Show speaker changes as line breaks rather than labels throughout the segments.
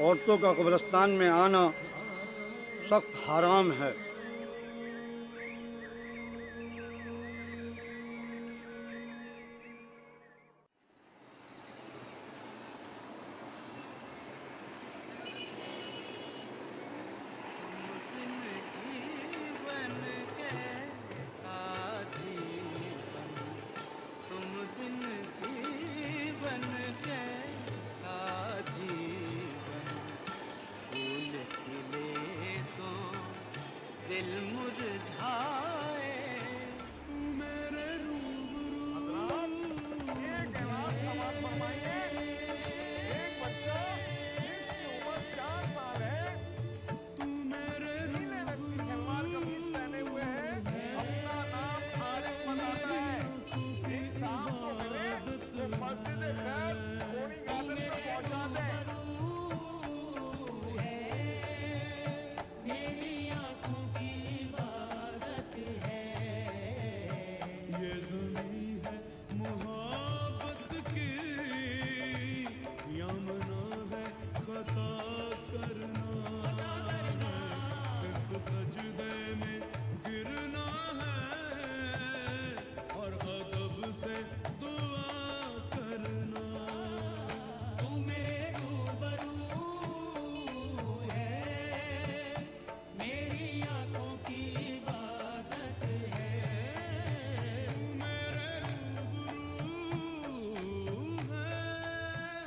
औरतों का कब्रिस्तान में आना सख्त हराम है।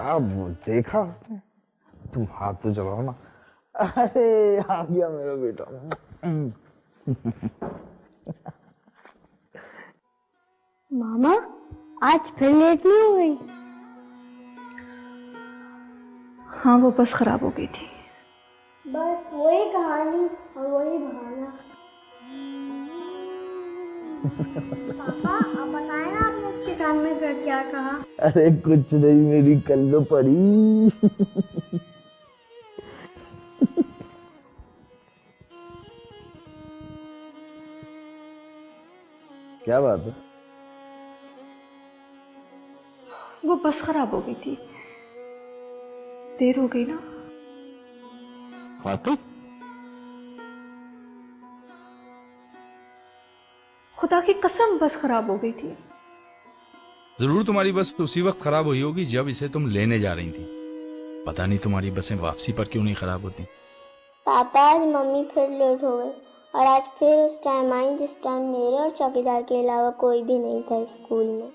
अब देखा उसने, तुम हाथ तो चलाओ ना। अरे आ गया मेरा बेटा।
मामा आज फिर लेट नहीं हो गई?
हाँ वो बस खराब हो गई थी।
बस वही कहानी और वही बहाना। पापा अब बताए ना आपने उसके कान में क्या कहा?
अरे कुछ नहीं मेरी कल्लो परी। क्या बात है?
वो बस खराब हो गई थी, देर हो गई ना।
हाँ तो
खुदा की कसम बस खराब हो गई थी।
जरूर तुम्हारी बस उसी वक्त खराब हुई होगी जब इसे तुम लेने जा रही थी। पता नहीं तुम्हारी बसें वापसी पर क्यों नहीं खराब होती।
पापा आज मम्मी फिर लेट हो गई और आज फिर उस टाइम आई जिस टाइम मेरे और चौकीदार के अलावा कोई भी नहीं था स्कूल में।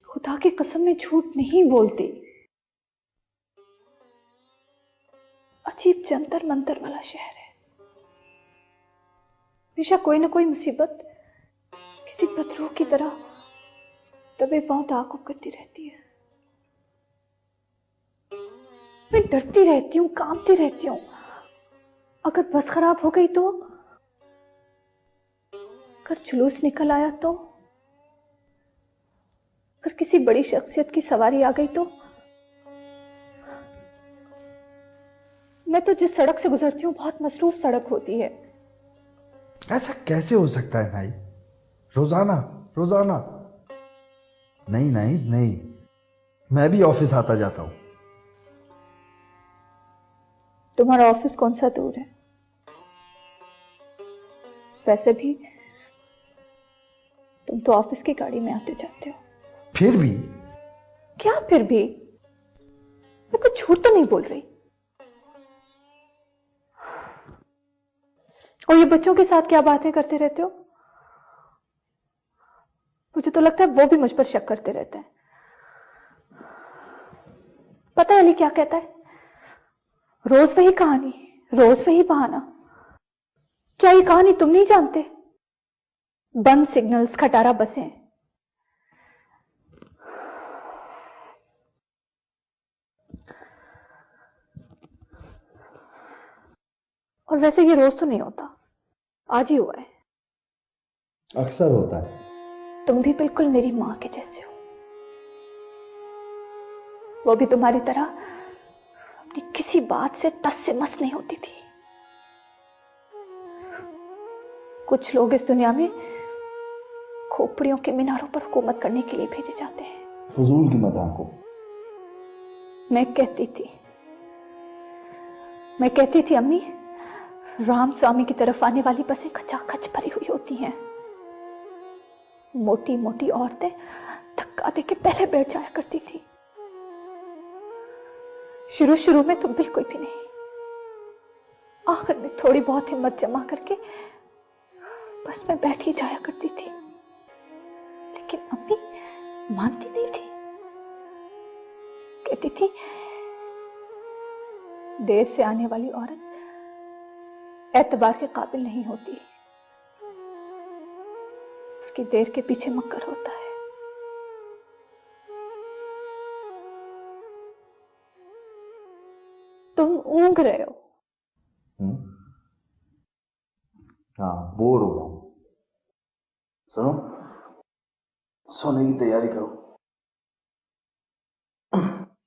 खुदा की कसम में झूठ नहीं बोलती। अजीब जंतर मंतर वाला शहर है। हमेशा कोई ना कोई मुसीबत किसी पत्थरों की तरह दबे पांव ताक़ुब करती रहती है। मैं डरती रहती हूँ, कांपती रहती हूँ। अगर बस खराब हो गई तो, अगर जुलूस निकल आया तो, अगर किसी बड़ी शख्सियत की सवारी आ गई तो। मैं तो जिस सड़क से गुजरती हूँ बहुत मसरूफ सड़क होती है।
ऐसा कैसे हो सकता है भाई? रोजाना रोजाना? नहीं नहीं नहीं, मैं भी ऑफिस आता जाता हूँ।
तुम्हारा ऑफिस कौन सा दूर है? वैसे भी तुम तो ऑफिस की गाड़ी में आते जाते हो।
फिर भी?
क्या फिर भी? मैं कुछ झूठ तो नहीं बोल रही। और ये बच्चों के साथ क्या बातें करते रहते हो? मुझे तो लगता है वो भी मुझ पर शक करते रहते हैं। पता है अली क्या कहता है? रोज वही कहानी, रोज वही बहाना। क्या ये कहानी तुम नहीं जानते? बंद सिग्नल्स, खटारा बसें। और वैसे ये रोज तो नहीं होता, आज ही हुआ है।
अक्सर होता है।
तुम भी बिल्कुल मेरी मां के जैसे हो। वो भी तुम्हारी तरह अपनी किसी बात से टस से मस नहीं होती थी। कुछ लोग इस दुनिया में खोपड़ियों के मीनारों पर हुकूमत करने के लिए भेजे जाते हैं।
फजूल की मत आंको।
मैं कहती थी अम्मी, राम स्वामी की तरफ आने वाली बसें खचाखच भरी हुई होती हैं। मोटी मोटी औरतें धक्का देके पहले बैठ जाया करती थी। शुरू शुरू में तो बिल्कुल भी नहीं, आखिर में थोड़ी बहुत हिम्मत जमा करके बस मैं बैठ ही जाया करती थी। लेकिन अम्मी मानती नहीं थी। कहती थी देर से आने वाली औरत एतबार के काबिल नहीं होती, उसकी देर के पीछे मक्कर होता है। तुम ऊँघ रहे हो।
हाँ, बोर हो रहा हूं। सुनो, सोने की तैयारी करो।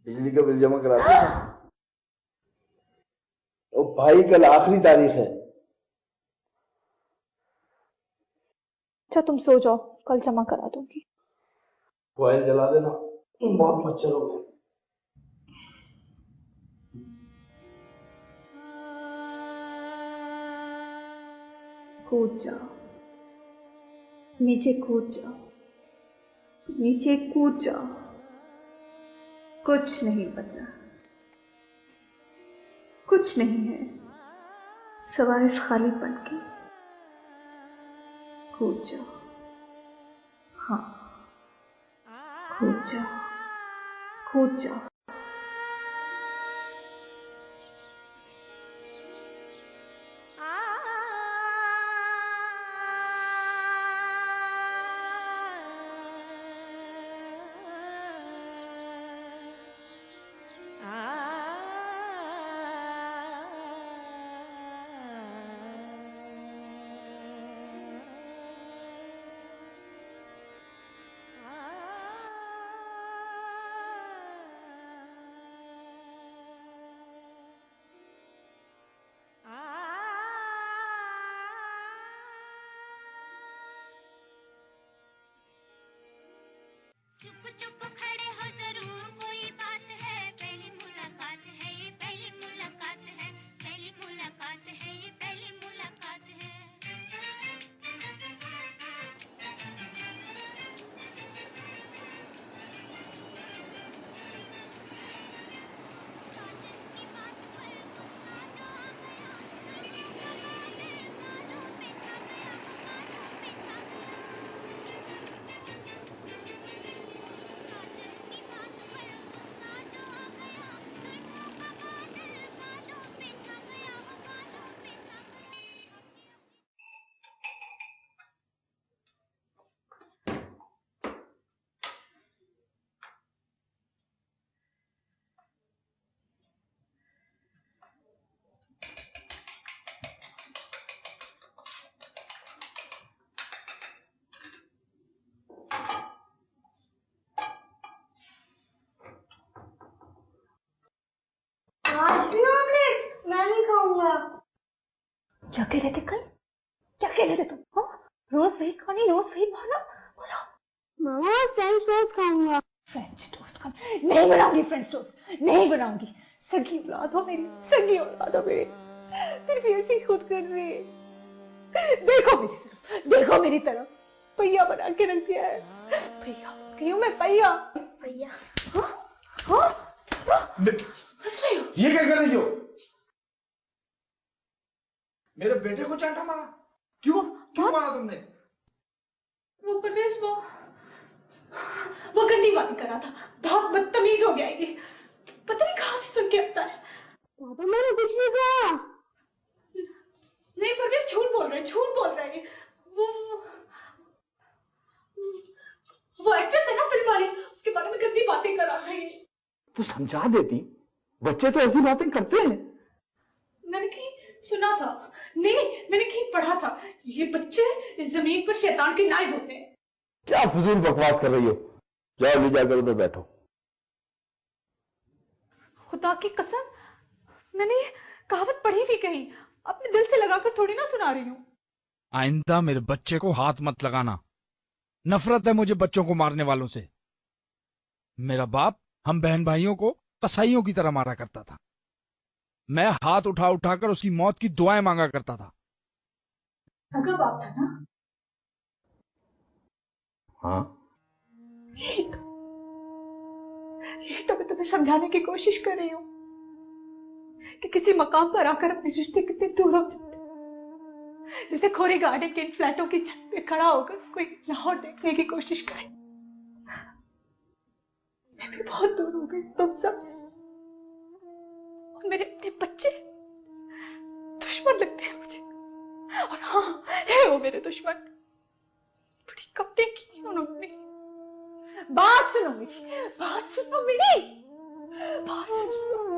बिजली का बिल जमा कराते हैं। ओ भाई, कल आखिरी तारीख है।
अच्छा तुम सो जाओ, कल जमा करा दूंगी।
मोबाइल जला देना, बहुत मच्छर हो गए।
कूद जाओ, नीचे कूद जाओ, नीचे कूद जाओ, कुछ नहीं बचा, कुछ नहीं है सिवाय इस खाली पल के। कूद जाओ, हाँ कूद जाओ, कूद जाओ।
चुप चुप खड़े हो जरूर, कोई बात है, पहली मुलाकात है ये, पहली मुलाकात है, पहली मुलाकात है ये, पहली मुलाकात है। साजन की बात पर गुस्सा जो आ गया, लड़कों का बादल बालों पे छा गया, बालों पे छा गया। साजन की बात पर गुस्सा जो आ गया, लड़कों का बादल बालों पे छा गया, वो बालों पे छा गया।
आज भी ऑमलेट? मैं नहीं खाऊंगा।
क्या कह रहे थे कल? क्या कह रहे थे तुम? हाँ? रोज वही खानी, रोज वही खाना। बोलो।
मामा फ्रेंच टोस्ट खाऊंगा।
फ्रेंच टोस्ट खाना? नहीं बनाऊंगी फ्रेंच टोस्ट, नहीं बनाऊंगी। सगी औलाद हो मेरी, सगी औलाद हो मेरी, फिर भी ऐसी खुद कर रही है। देखो मेरी तरफ, पहिया बना के रख दिया है। पहिया क्यों? मैं पहिया
भैया
ये क्या कर रही हो? मेरे बेटे को चांटा मारा? क्यों मारा तुमने?
वो परवेश वो गंदी बात कर रहा था, बहुत बदतमीज हो गया ये। पता नहीं कहां से सुन के आता है।
पापा मैंने कुछ नहीं कहा।
नहीं परवेश झूठ बोल रहे हैं।
तू समझा देती, बच्चे तो ऐसी बातें करते हैं।
मैंने कहीं सुना था, नहीं मैंने कहीं पढ़ा था, ये बच्चे इस जमीन पर शैतान के नायब होते हैं।
क्या फजूल बकवास कर रही हो? जाओ ले जाकर उधर बैठो।
खुदा की कसम, मैंने ये कहावत पढ़ी थी कहीं, अपने दिल से लगाकर थोड़ी ना सुना रही हूँ।
आइंदा मेरे बच्चे को हाथ मत लगाना। नफरत है मुझे बच्चों को मारने वालों से। मेरा बाप हम बहन भाइयों को कसाईयों की तरह मारा करता था। मैं हाथ उठा उठाकर उसकी मौत की दुआएं मांगा करता था।
सगा बाप था ना?
हाँ,
यही तो मैं तुम्हें समझाने की कोशिश कर रही हूँ कि किसी मकाम पर आकर अपने रिश्ते कितने दूर हो जाते, जैसे खोरी गार्डन के इन फ्लैटों की छत पे खड़ा होकर कोई लाहौर देखने की कोशिश करे। मैं भी बहुत दूर हो गई तुम सबसे, और मेरे अपने बच्चे दुश्मन लगते हैं मुझे। और हाँ, है वो मेरे दुश्मन, बड़ी कपड़े की उन्होंने मेरी। बात सुनो मेरी, बात सुनो मेरी, बात सुनो।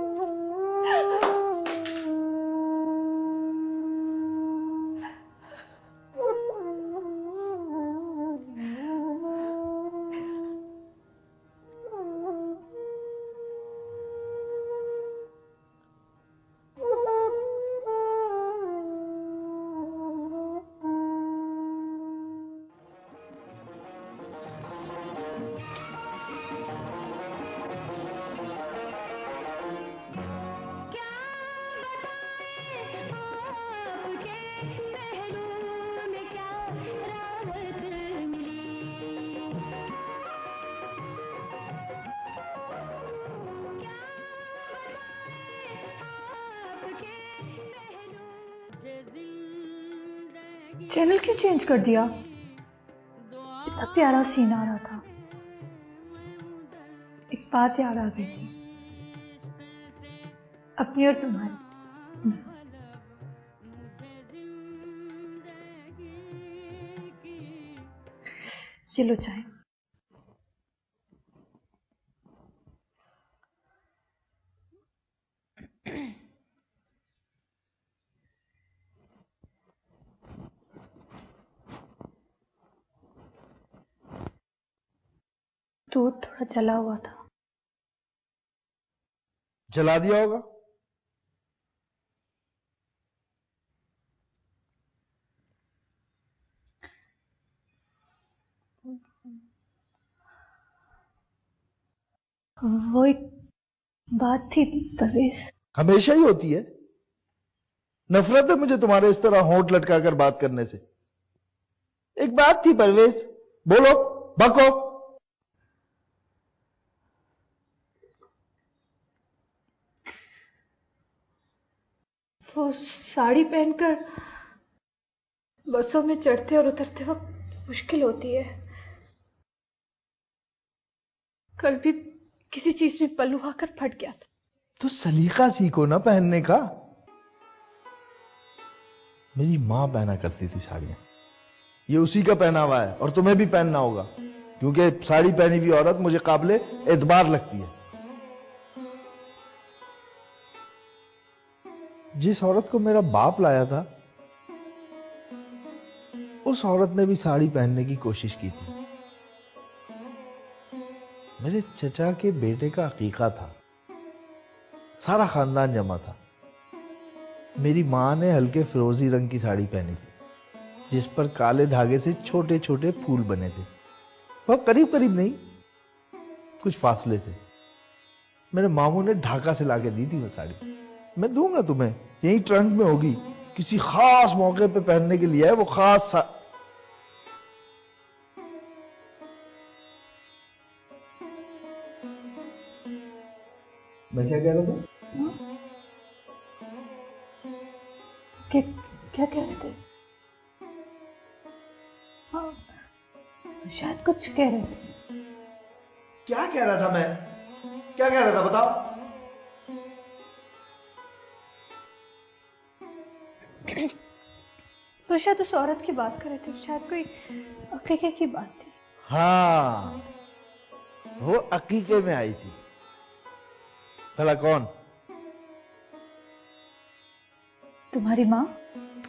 चैनल क्यों चेंज कर दिया? इतना प्यारा सीन आ रहा था। एक बात याद आ गई थी, अपनी और तुम्हारी। चलो चाय। दूध थोड़ा जला हुआ था।
जला दिया होगा।
वो एक बात थी परवेज।
हमेशा ही होती है। नफरत है मुझे तुम्हारे इस तरह होंठ लटकाकर बात करने से। एक बात थी परवेज, बोलो, बको।
वो साड़ी पहनकर बसों में चढ़ते और उतरते वक्त मुश्किल होती है। कल भी किसी चीज में पल्लू आकर फट गया था।
तो सलीका सीखो ना पहनने का। मेरी मां पहना करती थी साड़ियां, ये उसी का पहनावा है और तुम्हें भी पहनना होगा, क्योंकि साड़ी पहनी हुई औरत मुझे काबिले एतबार लगती है। जिस औरत को मेरा बाप लाया था, उस औरत ने भी साड़ी पहनने की कोशिश की थी। मेरे चचा के बेटे का अकीका था, सारा खानदान जमा था। मेरी मां ने हल्के फिरोजी रंग की साड़ी पहनी थी, जिस पर काले धागे से छोटे छोटे फूल बने थे। वह करीब करीब नहीं, कुछ फासले से। मेरे मामू ने ढाका से लाके दी थी वो साड़ी। मैं दूंगा तुम्हें, यही ट्रंक में होगी, किसी खास मौके पे पहनने के लिए है वो खास मैं क्या कह रहा था?
क्या कह रहे थे? हाँ, शायद कुछ कह रहे थे।
क्या कह रहा था मैं? क्या कह रहा था बताओ?
तो शायद उस औरत की बात कर रहे थे, शायद कोई अकीके की बात थी।
हाँ, वो अकीके में आई थी। भला कौन?
तुम्हारी माँ।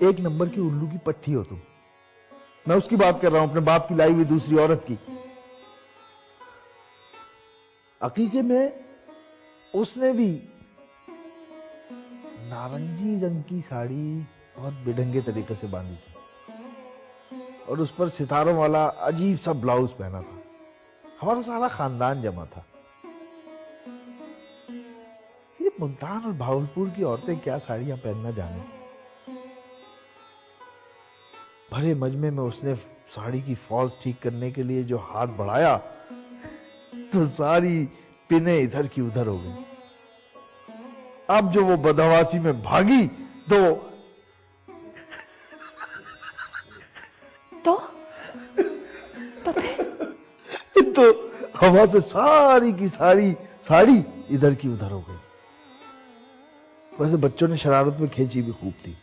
एक नंबर की उल्लू की पट्टी हो तुम। मैं उसकी बात कर रहा हूं, अपने बाप की लाई हुई दूसरी औरत की। अकीके में उसने भी नारंगी रंग की साड़ी बहुत बेढंगे तरीके से बांधी थी और उस पर सितारों वाला अजीब सा ब्लाउज पहना था। हमारा सारा खानदान जमा था। ये मुल्तान और भावलपुर की औरतें क्या साड़ियां पहनना जाने। भरे मजमे में उसने साड़ी की फॉल्स ठीक करने के लिए जो हाथ बढ़ाया तो सारी पिने इधर की उधर हो गई। अब जो वो बदहवासी में भागी तो तो हवा से सारी की सारी साड़ी इधर की उधर हो गई। वैसे बच्चों ने शरारत में खींची भी खूब थी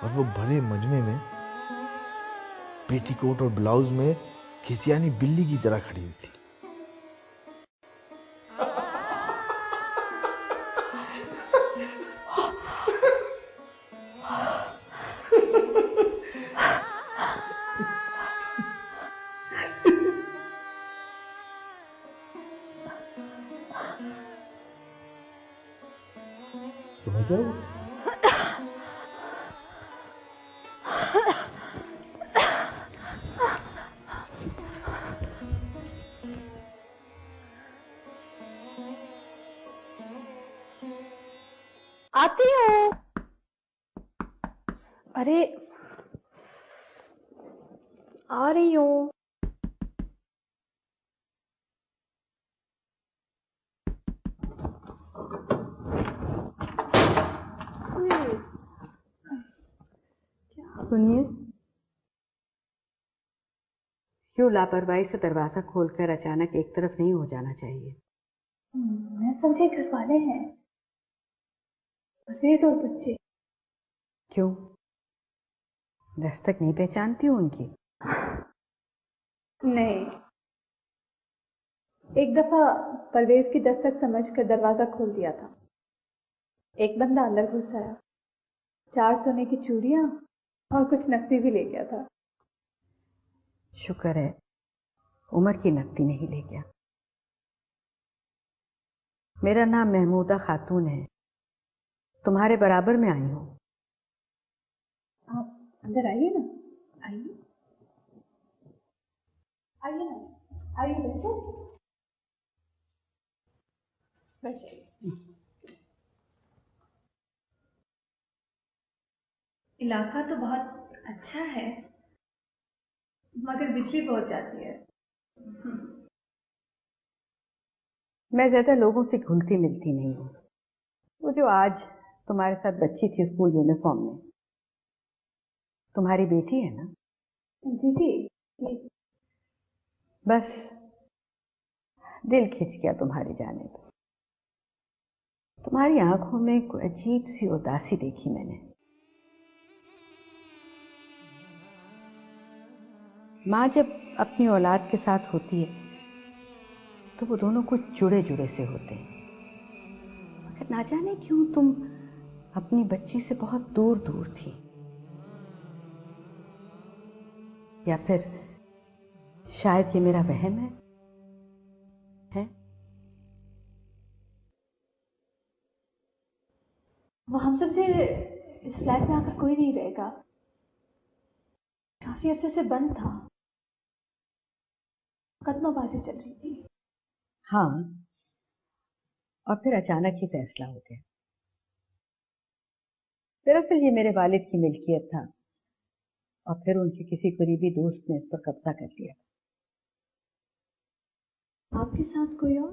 और वो भरे मजमे में पेटीकोट और ब्लाउज में खिसियानी बिल्ली की तरह खड़ी हुई थी। तुम्हें क्या हुआ?
आती हूँ। अरे आ रही हूँ।
सुनिए, क्यों लापरवाही से दरवाजा खोलकर अचानक एक तरफ नहीं हो जाना चाहिए।
मैं समझे घर वाले हैं, परवेज और बच्चे।
क्यों, दस्तक नहीं पहचानती हूँ उनकी?
नहीं, एक दफा परवेज की दस्तक समझकर दरवाजा खोल दिया था। एक बंदा अंदर घुस आया, 4 सोने की चूड़ियां और कुछ नकदी भी ले गया था।
शुक्र है उमर की नकदी नहीं ले गया। मेरा नाम महमूदा खातून है, तुम्हारे बराबर में आई हूँ।
आप अंदर आइए ना, आइए आइए ना, आइए बच्चों, बैठ जाइए। इलाका तो बहुत अच्छा है, मगर बिजली बहुत जाती है।
मैं ज्यादा लोगों से घुलती मिलती नहीं हूँ। वो जो आज तुम्हारे साथ बच्ची थी स्कूल यूनिफॉर्म में, तुम्हारी बेटी है ना?
जी जी।
बस दिल खिंच गया तुम्हारे जाने पर। तुम्हारी आंखों में कोई अजीब सी उदासी देखी मैंने। माँ जब अपनी औलाद के साथ होती है तो वो दोनों कुछ जुड़े जुड़े से होते हैं, मगर ना जाने क्यों तुम अपनी बच्ची से बहुत दूर दूर थी। या फिर शायद ये मेरा वहम है?
वो हम सबसे इस फ्लैट में आकर कोई नहीं रहेगा, काफी अरसे से बंद था, कदमबाजी चल रही थी।
हाँ, और फिर अचानक ही फैसला हो गया। दरअसल ये मेरे वालिद की मिल्कियत था और फिर उनके किसी करीबी दोस्त ने इस पर कब्जा कर लिया।
आपके साथ कोई और?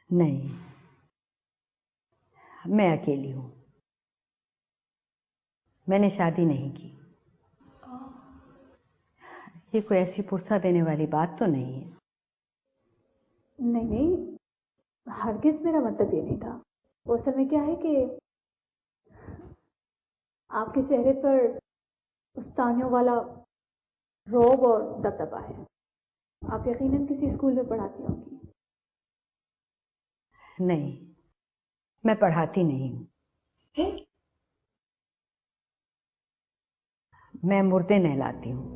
नहीं, मैं अकेली हूं। मैंने शादी नहीं की। ये कोई ऐसी पुरसा देने वाली बात तो नहीं है।
नहीं नहीं, हरगिज मेरा मतलब ये नहीं था। उस समय क्या है कि आपके चेहरे पर उस तानियों वाला रोब और दबदबा है। आप आप यकीनन किसी स्कूल में पढ़ाती होंगी।
नहीं, मैं पढ़ाती नहीं हूँ। मैं मुर्दे नहलाती हूँ।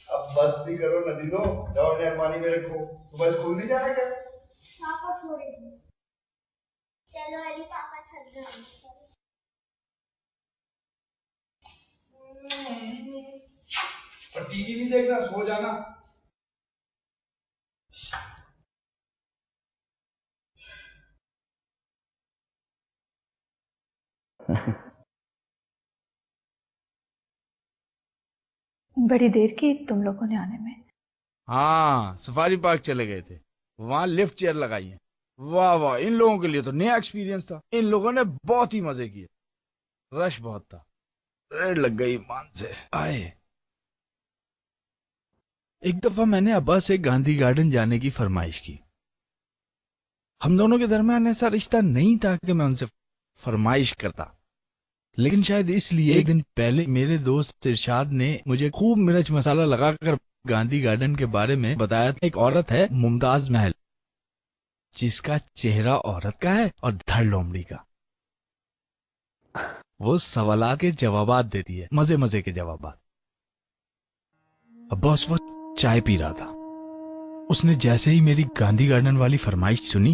अब बस भी करो नदी दो, जाओ मेहरबानी में रखो। तो बस खुल नहीं जाएगा क्या?
पापा थोड़े दिन चलो अली पापा थक गए।
और टीवी नहीं देखना, सो जाना।
बड़ी देर की तुम लोगों ने आने में।
हाँ, सफारी पार्क चले गए थे, वहां लिफ्ट चेयर लगाई है। वाह वाह, इन लोगों के लिए तो नया एक्सपीरियंस था। इन लोगों ने बहुत ही मजे किए। रश बहुत था, रेड लग गई मान से आए। एक दफा मैंने अब्बा से गांधी गार्डन जाने की फरमाइश की। हम दोनों के दरमियान ऐसा रिश्ता नहीं था कि मैं उनसे फरमाइश करता, लेकिन शायद इसलिए एक दिन पहले मेरे दोस्त इरशाद ने मुझे खूब मिर्च मसाला लगाकर गांधी गार्डन के बारे में बताया था। एक औरत है मुमताज महल, जिसका चेहरा औरत का है और धड़ लोमड़ी का। वो सवालात के जवाबात देती है, मजे मजे के जवाबात। अब्बा उस वक्त चाय पी रहा था। उसने जैसे ही मेरी गांधी गार्डन वाली फरमाइश सुनी,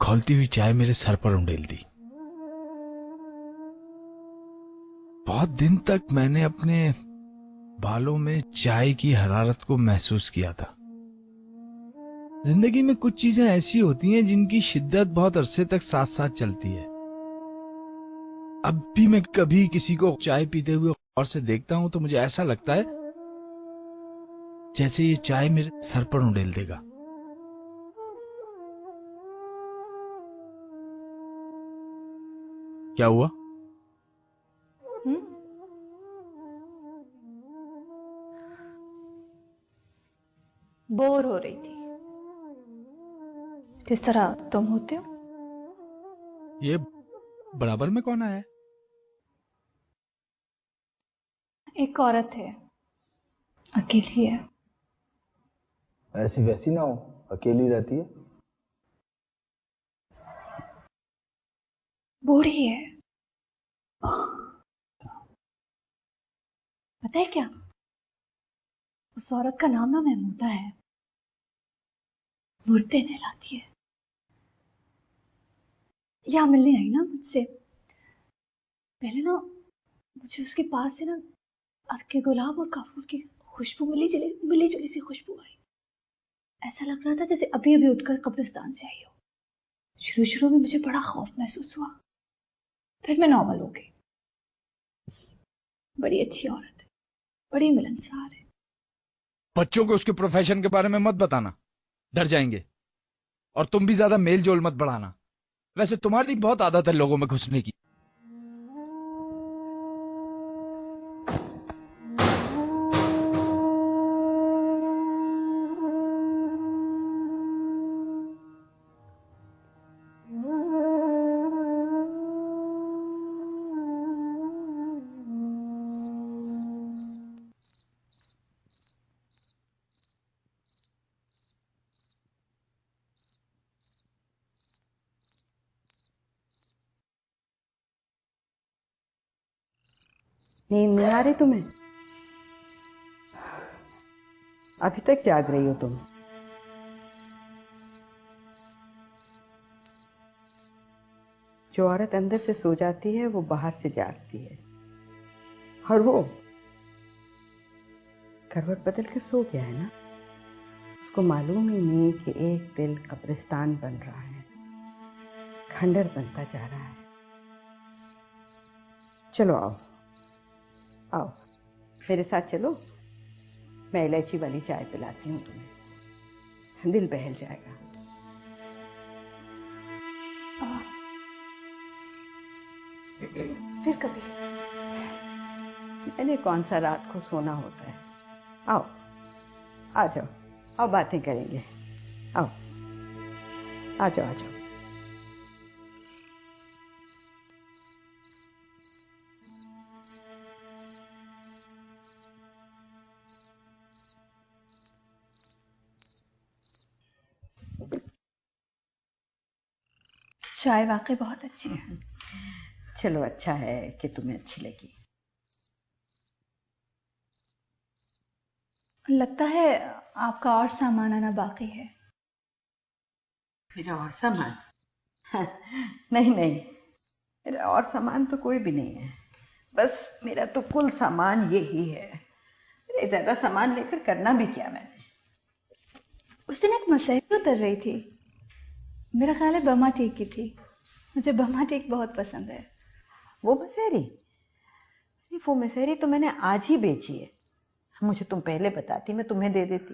खौलती हुई चाय मेरे सर पर उंडेल दी। बहुत दिन तक मैंने अपने बालों में चाय की हरारत को महसूस किया था। जिंदगी में कुछ चीजें ऐसी होती हैं जिनकी शिद्दत बहुत अरसे तक साथ साथ चलती है। अब भी मैं कभी किसी को चाय पीते हुए गौर से देखता हूं तो मुझे ऐसा लगता है जैसे ये चाय मेरे सर पर उंडेल देगा। क्या हुआ?
बोर हो रही थी, जिस तरह तुम होते हो।
ये बराबर में कौन आया है?
एक औरत है, अकेली है।
ऐसी वैसी ना हो, अकेली रहती है।
बूढ़ी है। पता है क्या, उस औरत का नाम ना महमूदा है। मुर्दे नहलाती है। यहाँ मिलने आई ना मुझसे, पहले ना मुझे उसके पास से ना अर्के गुलाब और काफूर की खुशबू मिली जुली सी खुशबू आई। ऐसा लग रहा था जैसे अभी अभी उठकर कब्रिस्तान से आई हो। शुरू शुरू में मुझे बड़ा खौफ महसूस हुआ, फिर मैं नॉर्मल हो गई। बड़ी अच्छी औरत है, बड़ी मिलनसार है।
बच्चों को उसके प्रोफेशन के बारे में मत बताना, डर जाएंगे। और तुम भी ज्यादा मेल जोल मत बढ़ाना। वैसे तुम्हारी बहुत आदत है लोगों में घुसने की।
नींद नहीं आ रही तुम्हें? अभी तक जाग रही हो तुम? जो औरत अंदर से सो जाती है वो बाहर से जागती है, और वो करवट बदल के सो गया है ना। उसको मालूम ही नहीं कि एक दिल कब्रिस्तान बन रहा है, खंडर बनता जा रहा है। चलो आओ आओ, मेरे साथ चलो। मैं इलायची वाली चाय पिलाती हूँ तुम्हें, दिल बहल जाएगा।
फिर कभी।
मैंने कौन सा रात को सोना होता है। आओ, आ जाओ, आओ बातें करेंगे। आओ, आ जाओ, आ जाओ।
चाय वाकई बहुत अच्छी है।
चलो, अच्छा है कि तुम्हें अच्छी लगी।
लगता है आपका और सामान आना बाकी है।
मेरा और सामान? नहीं नहीं, मेरा और सामान तो कोई भी नहीं है। बस मेरा तो कुल सामान यही है। मेरे ज्यादा सामान लेकर करना भी क्या मैंने।
उस दिन एक मसहरी उतर रही थी, मेरा ख्याल है बमा टीक की थी। मुझे बमा टीक बहुत पसंद है।
वो मसेरी? वो मसेरी तो मैंने आज ही बेची है। मुझे तुम पहले बताती, मैं तुम्हें दे देती।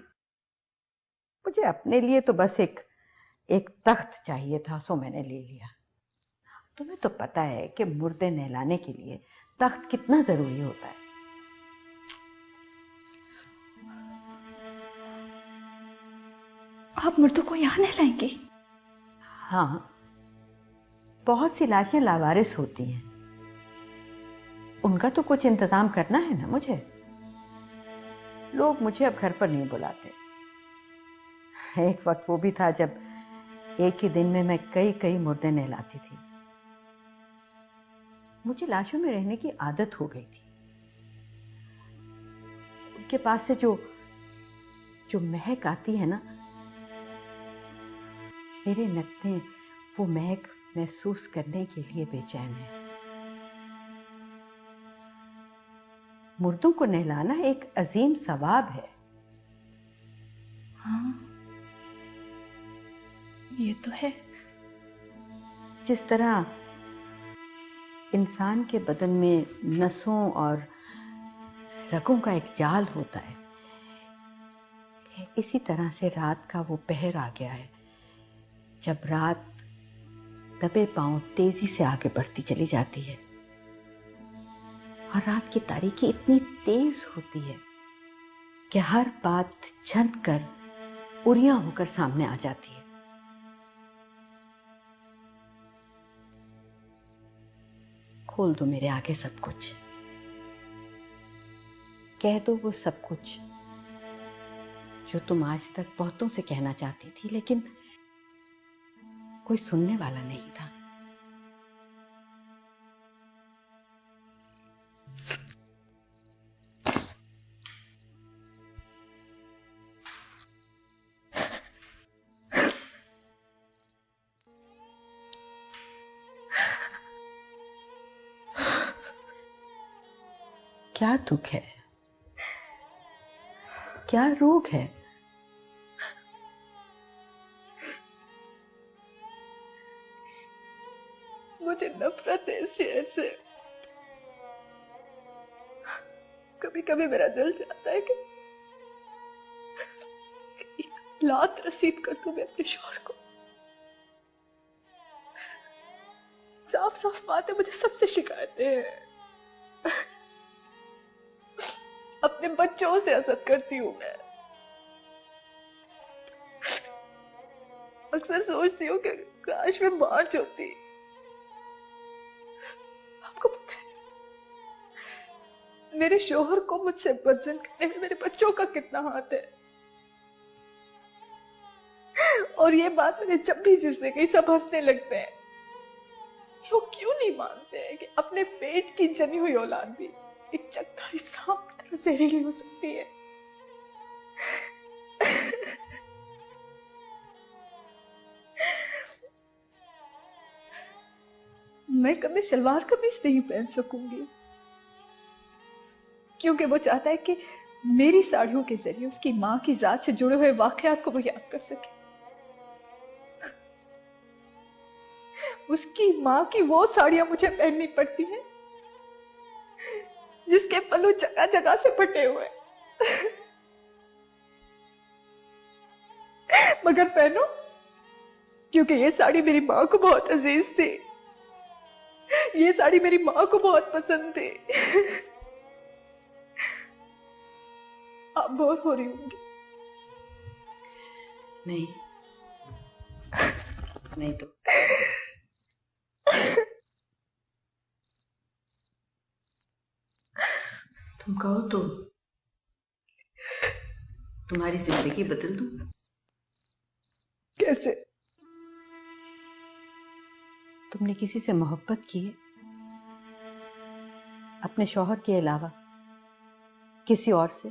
मुझे अपने लिए तो बस एक तख्त चाहिए था, सो मैंने ले लिया। तुम्हें तो पता है कि मुर्दे नहलाने के लिए तख्त कितना जरूरी होता है।
आप मुर्दों को यहाँ नहलाएंगी?
हाँ, बहुत सी लाशें लावारिस होती हैं, उनका तो कुछ इंतजाम करना है ना मुझे। लोग मुझे अब घर पर नहीं बुलाते। एक वक्त वो भी था जब एक ही दिन में मैं कई कई मुर्दे नहलाती थी। मुझे लाशों में रहने की आदत हो गई थी। उनके पास से जो महक आती है ना, मेरे नत्थे वो महक महसूस करने के लिए बेचैन है। मुर्दों को नहलाना एक अजीम सवाब है।
हाँ, ये तो है।
जिस तरह इंसान के बदन में नसों और रगों का एक जाल होता है, इसी तरह से रात का वो पहर आ गया है, जब रात दबे पांव तेजी से आगे बढ़ती चली जाती है और रात की तारीकी इतनी तेज होती है कि हर बात झंक कर उड़ियां होकर सामने आ जाती है। खोल दो मेरे आगे सब कुछ, कह दो वो सब कुछ जो तुम आज तक बहुतों से कहना चाहती थी, लेकिन कोई सुनने वाला नहीं था। क्या दुख है, क्या रोग है?
मुझे नफरत है इस शहर से। कभी कभी मेरा दिल चाहता है कि एक लात रसीद कर दूं मैं अपने शौहर को। साफ साफ बात है, मुझे सबसे शिकायतें हैं। अपने बच्चों से हसद करती हूँ मैं। अक्सर सोचती हूँ कि काश मैं बांझ होती। आपको पता है मेरे शौहर को मुझसे बदजन करने में मेरे बच्चों का कितना हाथ है। और ये बात मैंने जब भी जिससे कही सब हंसने लगते हैं। लोग क्यों नहीं मानते हैं कि अपने पेट की जनी हुई औलाद भी एक चकधारी सांप की तरह जहरीली हो सकती है। मैं कभी सलवार कमीज नहीं पहन सकूंगी, क्योंकि वो चाहता है कि मेरी साड़ियों के जरिए उसकी मां की जात से जुड़े हुए वाकयात को वो याद कर सके। उसकी मां की वो साड़ियां मुझे पहननी पड़ती हैं जिसके पल्लू जगह जगह से फटे हुए। मगर पहनो, क्योंकि ये साड़ी मेरी मां को बहुत अजीज थी। ये साड़ी मेरी माँ को बहुत पसंद थी। आप बोर हो रही होंगी।
नहीं, नहीं तो तुम कहो तो तुम्हारी जिंदगी बदल दूं।
कैसे?
तुमने किसी से मोहब्बत की है अपने शौहर के अलावा किसी और से?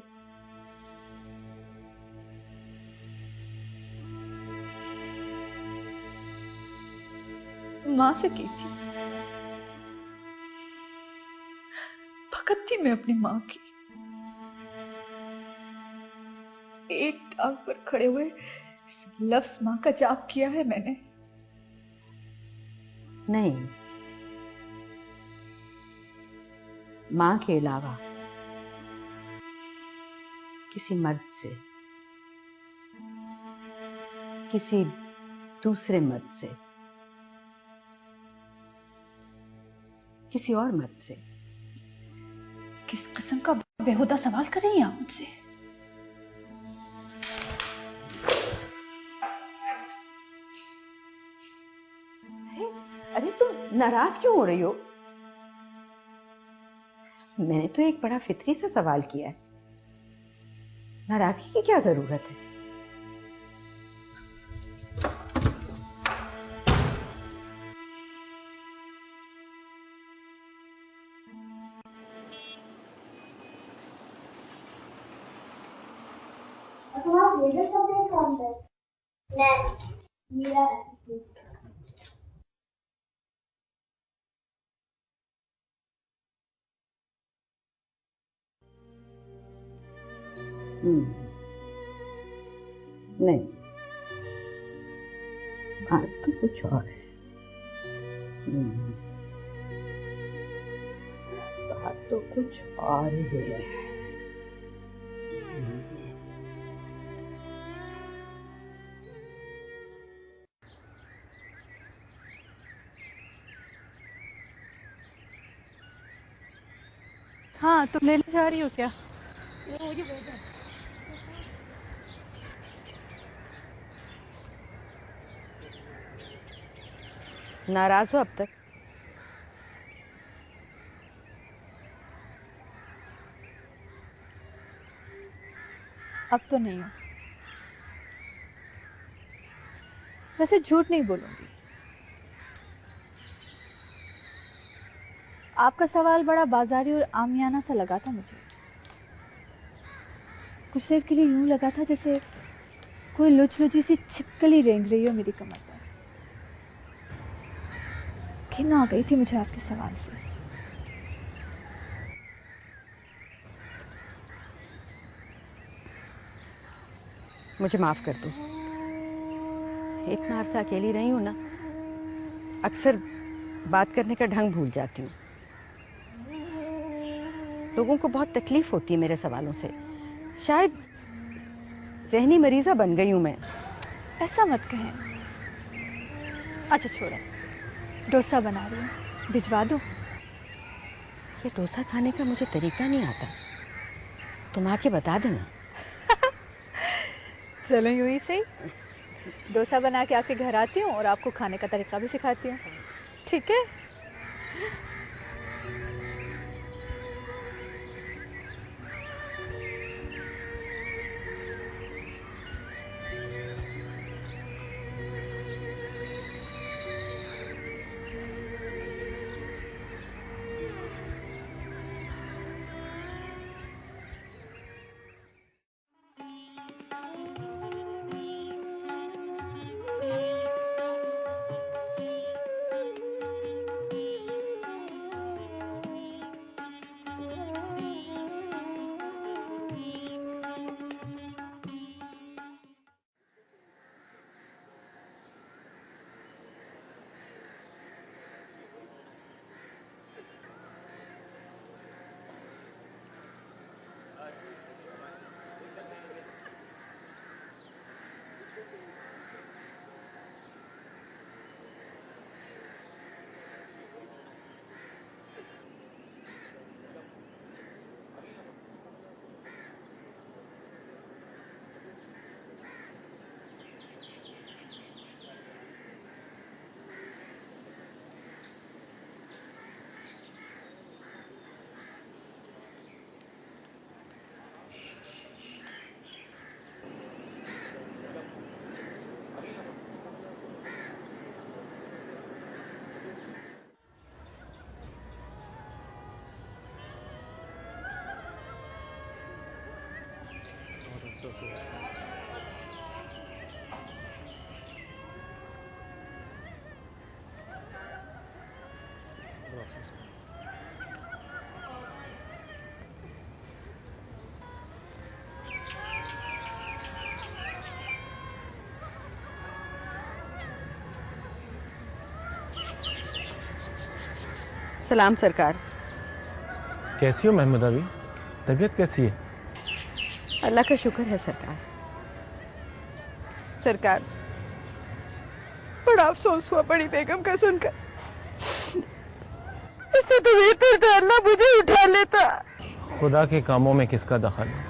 माँ से की थी। भगत थी मैं अपनी माँ की। एक टांग पर खड़े हुए लफ्ज माँ का जाप किया है मैंने।
नहीं, माँ के अलावा किसी मर्द से, किसी दूसरे मर्द से, किसी और मर्द से।
किस किस्म का बेहुदा सवाल कर रही हैं आप मुझसे?
अरे तुम नाराज क्यों हो रही हो? मैंने तो एक बड़ा फितरी सा सवाल किया है। नाराजगी की क्या जरूरत है?
मेरा
नहीं, बात तो कुछ और है। बात तो कुछ और है।
हाँ, तुम लेने जा रही हो क्या?
नाराज हो अब तक?
अब तो नहीं हो। वैसे झूठ नहीं बोलूंगी। आपका सवाल बड़ा बाजारी और आमियाना सा लगा था मुझे। कुछ देर के लिए यूं लगा था जैसे कोई लुच-लुची सी छिपकली रेंग रही हो मेरी कमर पर। घिन आ गई थी मुझे आपके सवाल से।
मुझे माफ कर दो। इतना अरसा अकेली रही हूं ना, अक्सर बात करने का ढंग भूल जाती हूँ। लोगों को बहुत तकलीफ होती है मेरे सवालों से। शायद ज़हनी मरीजा बन गई हूं मैं।
ऐसा मत कहें। अच्छा छोड़ो, डोसा बना रही हूँ, भिजवा दूँ?
ये डोसा खाने का मुझे तरीका नहीं आता, तुम आके बता देना।
चलो यूं ही सही, डोसा बना के आपके घर आती हूँ और आपको खाने का तरीका भी सिखाती हूँ। ठीक है?
सलाम सरकार।
कैसी हो महमूदा भी? तबीयत कैसी है?
अल्लाह का शुक्र है सरकार। सरकार, बड़ा अफसोस हुआ बड़ी बेगम का सुनकर। इससे तो बेहतर था अल्लाह मुझे उठा लेता।
खुदा के कामों में किसका दखल है?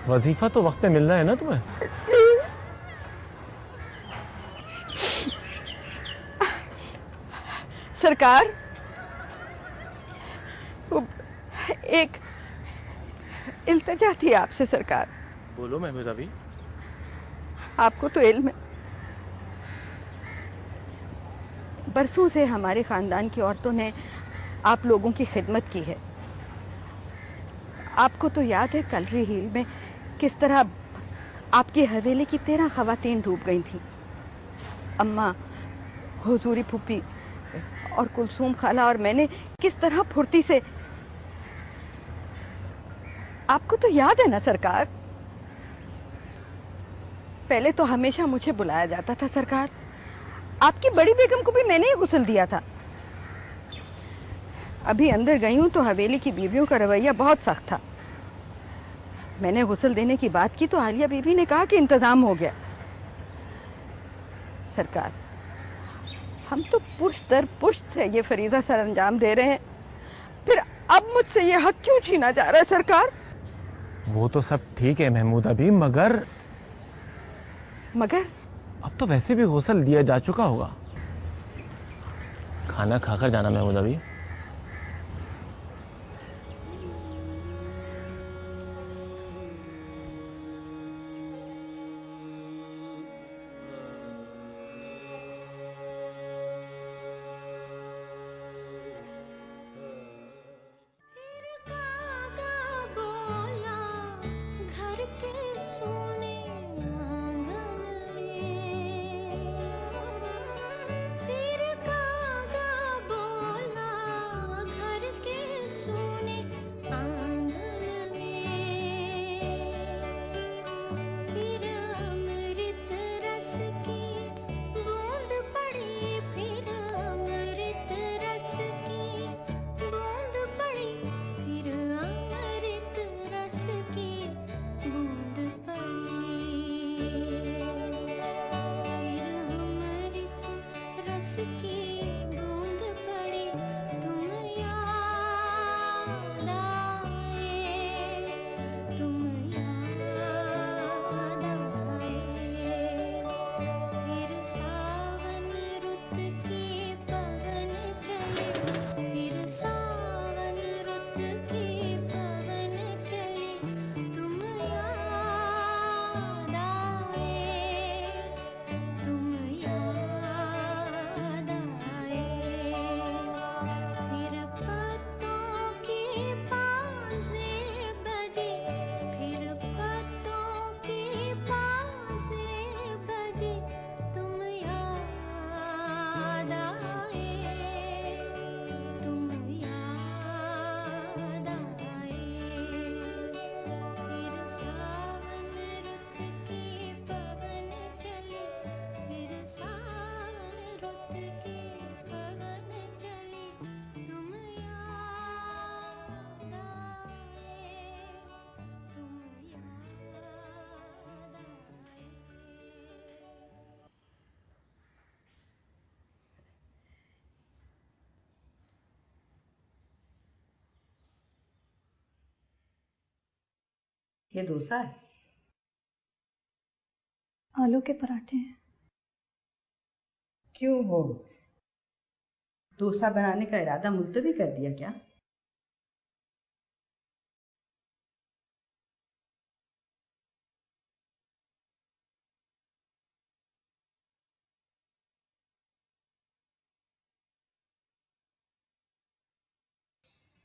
वजीफा तो वक्त पे मिलना है ना तुम्हें?
सरकार, एक इल्तिजा थी आपसे सरकार।
बोलो महमूदा भी।
आपको तो इल्म है, बरसों से हमारे खानदान की औरतों ने आप लोगों की खिदमत की है। आपको तो याद है कलरी हिल में किस तरह आपकी हवेली की 13 खवातीन डूब गई थी। अम्मा, हुजूरी फूफी और कुलसूम खाला और मैंने किस तरह फुर्ती से। आपको तो याद है ना सरकार? पहले तो हमेशा मुझे बुलाया जाता था सरकार। आपकी बड़ी बेगम को भी मैंने ही गुस्ल दिया था। अभी अंदर गई हूं तो हवेली की बीवियों का रवैया बहुत सख्त था। मैंने गुस्ल देने की बात की तो आलिया बीबी ने कहा कि इंतजाम हो गया। सरकार, हम तो पुश्त दर पुश्त से ये फरीजा सर अंजाम दे रहे हैं, फिर अब मुझसे ये हक क्यों छीना जा रहा है सरकार?
वो तो सब ठीक है महमूदा भी, मगर अब तो वैसे भी गुस्ल दिया जा चुका होगा। खाना खाकर जाना महमूदा भी।
घर के सोने आंगन में फिर कागा बोला घर के सोने आंगन में फिर अमृत रस की बूंद पड़ी फिर अमृत रस की बूंद पड़ी फिर अमृत रस की बूंद पड़ी फिर अमृत रस की बूंद पड़ी तुम याद आए तुम याद आए फिर सावन रुत की पवन चले फिर सावन रुत की पवन चले तुम याद आए तुम याद आए फिर पत्तों की पाँसें बजे फिर पत्तों की पाँसें बजे तुम याद आए तुम याद आए फिर सावन रुत की पवन चले फिर सावन रुत की पवन चले तुम याद आए तुम याद आए।
ये डोसा है।
आलू के पराठे हैं।
क्यों हो, डोसा बनाने का इरादा मुलतवी कर दिया क्या?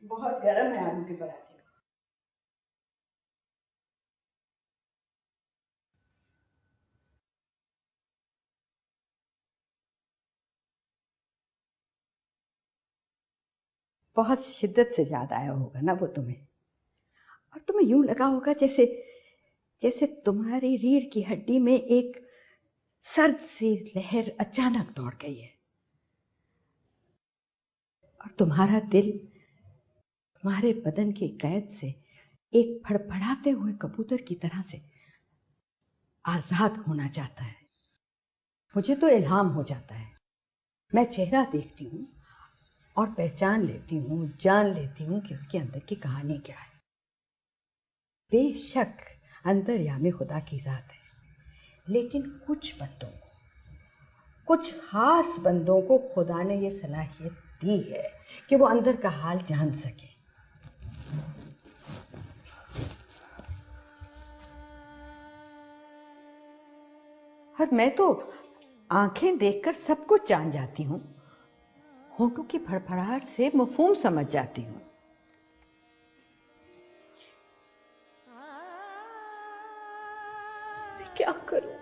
बहुत गर्म है आलू के पराठे। बहुत शिद्दत से याद आया होगा ना वो तुम्हें, और तुम्हें यूं लगा होगा जैसे जैसे तुम्हारी रीढ़ की हड्डी में एक सर्द सी लहर अचानक दौड़ गई है। और तुम्हारा दिल तुम्हारे बदन की कैद से एक फड़फड़ाते हुए कबूतर की तरह से आजाद होना चाहता है। मुझे तो इल्हाम हो जाता है। मैं चेहरा देखती हूँ और पहचान लेती हूँ, जान लेती हूँ कि उसके अंदर की कहानी क्या है। बेशक अंतर्यामी खुदा की जात है, लेकिन कुछ बंदों को, कुछ खास बंदों को खुदा ने ये सलाहियत दी है कि वो अंदर का हाल जान सके। और मैं तो आंखें देखकर सब कुछ जान जाती हूँ, होठों की फड़फड़ाहट से मफहूम समझ जाती हूँ।
मैं क्या करूं?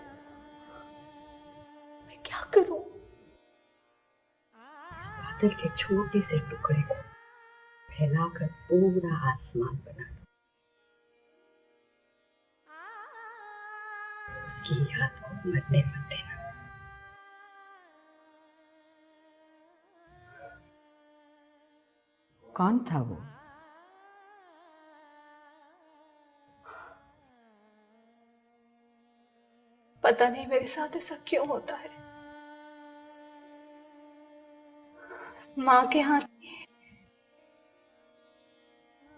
मैं क्या करूं?
बादल के छोटे से टुकड़े को फैलाकर पूरा आसमान बना दो। उसकी याद को मरने मत देना। कौन था वो?
पता नहीं मेरे साथ ऐसा क्यों होता है। माँ के हाथ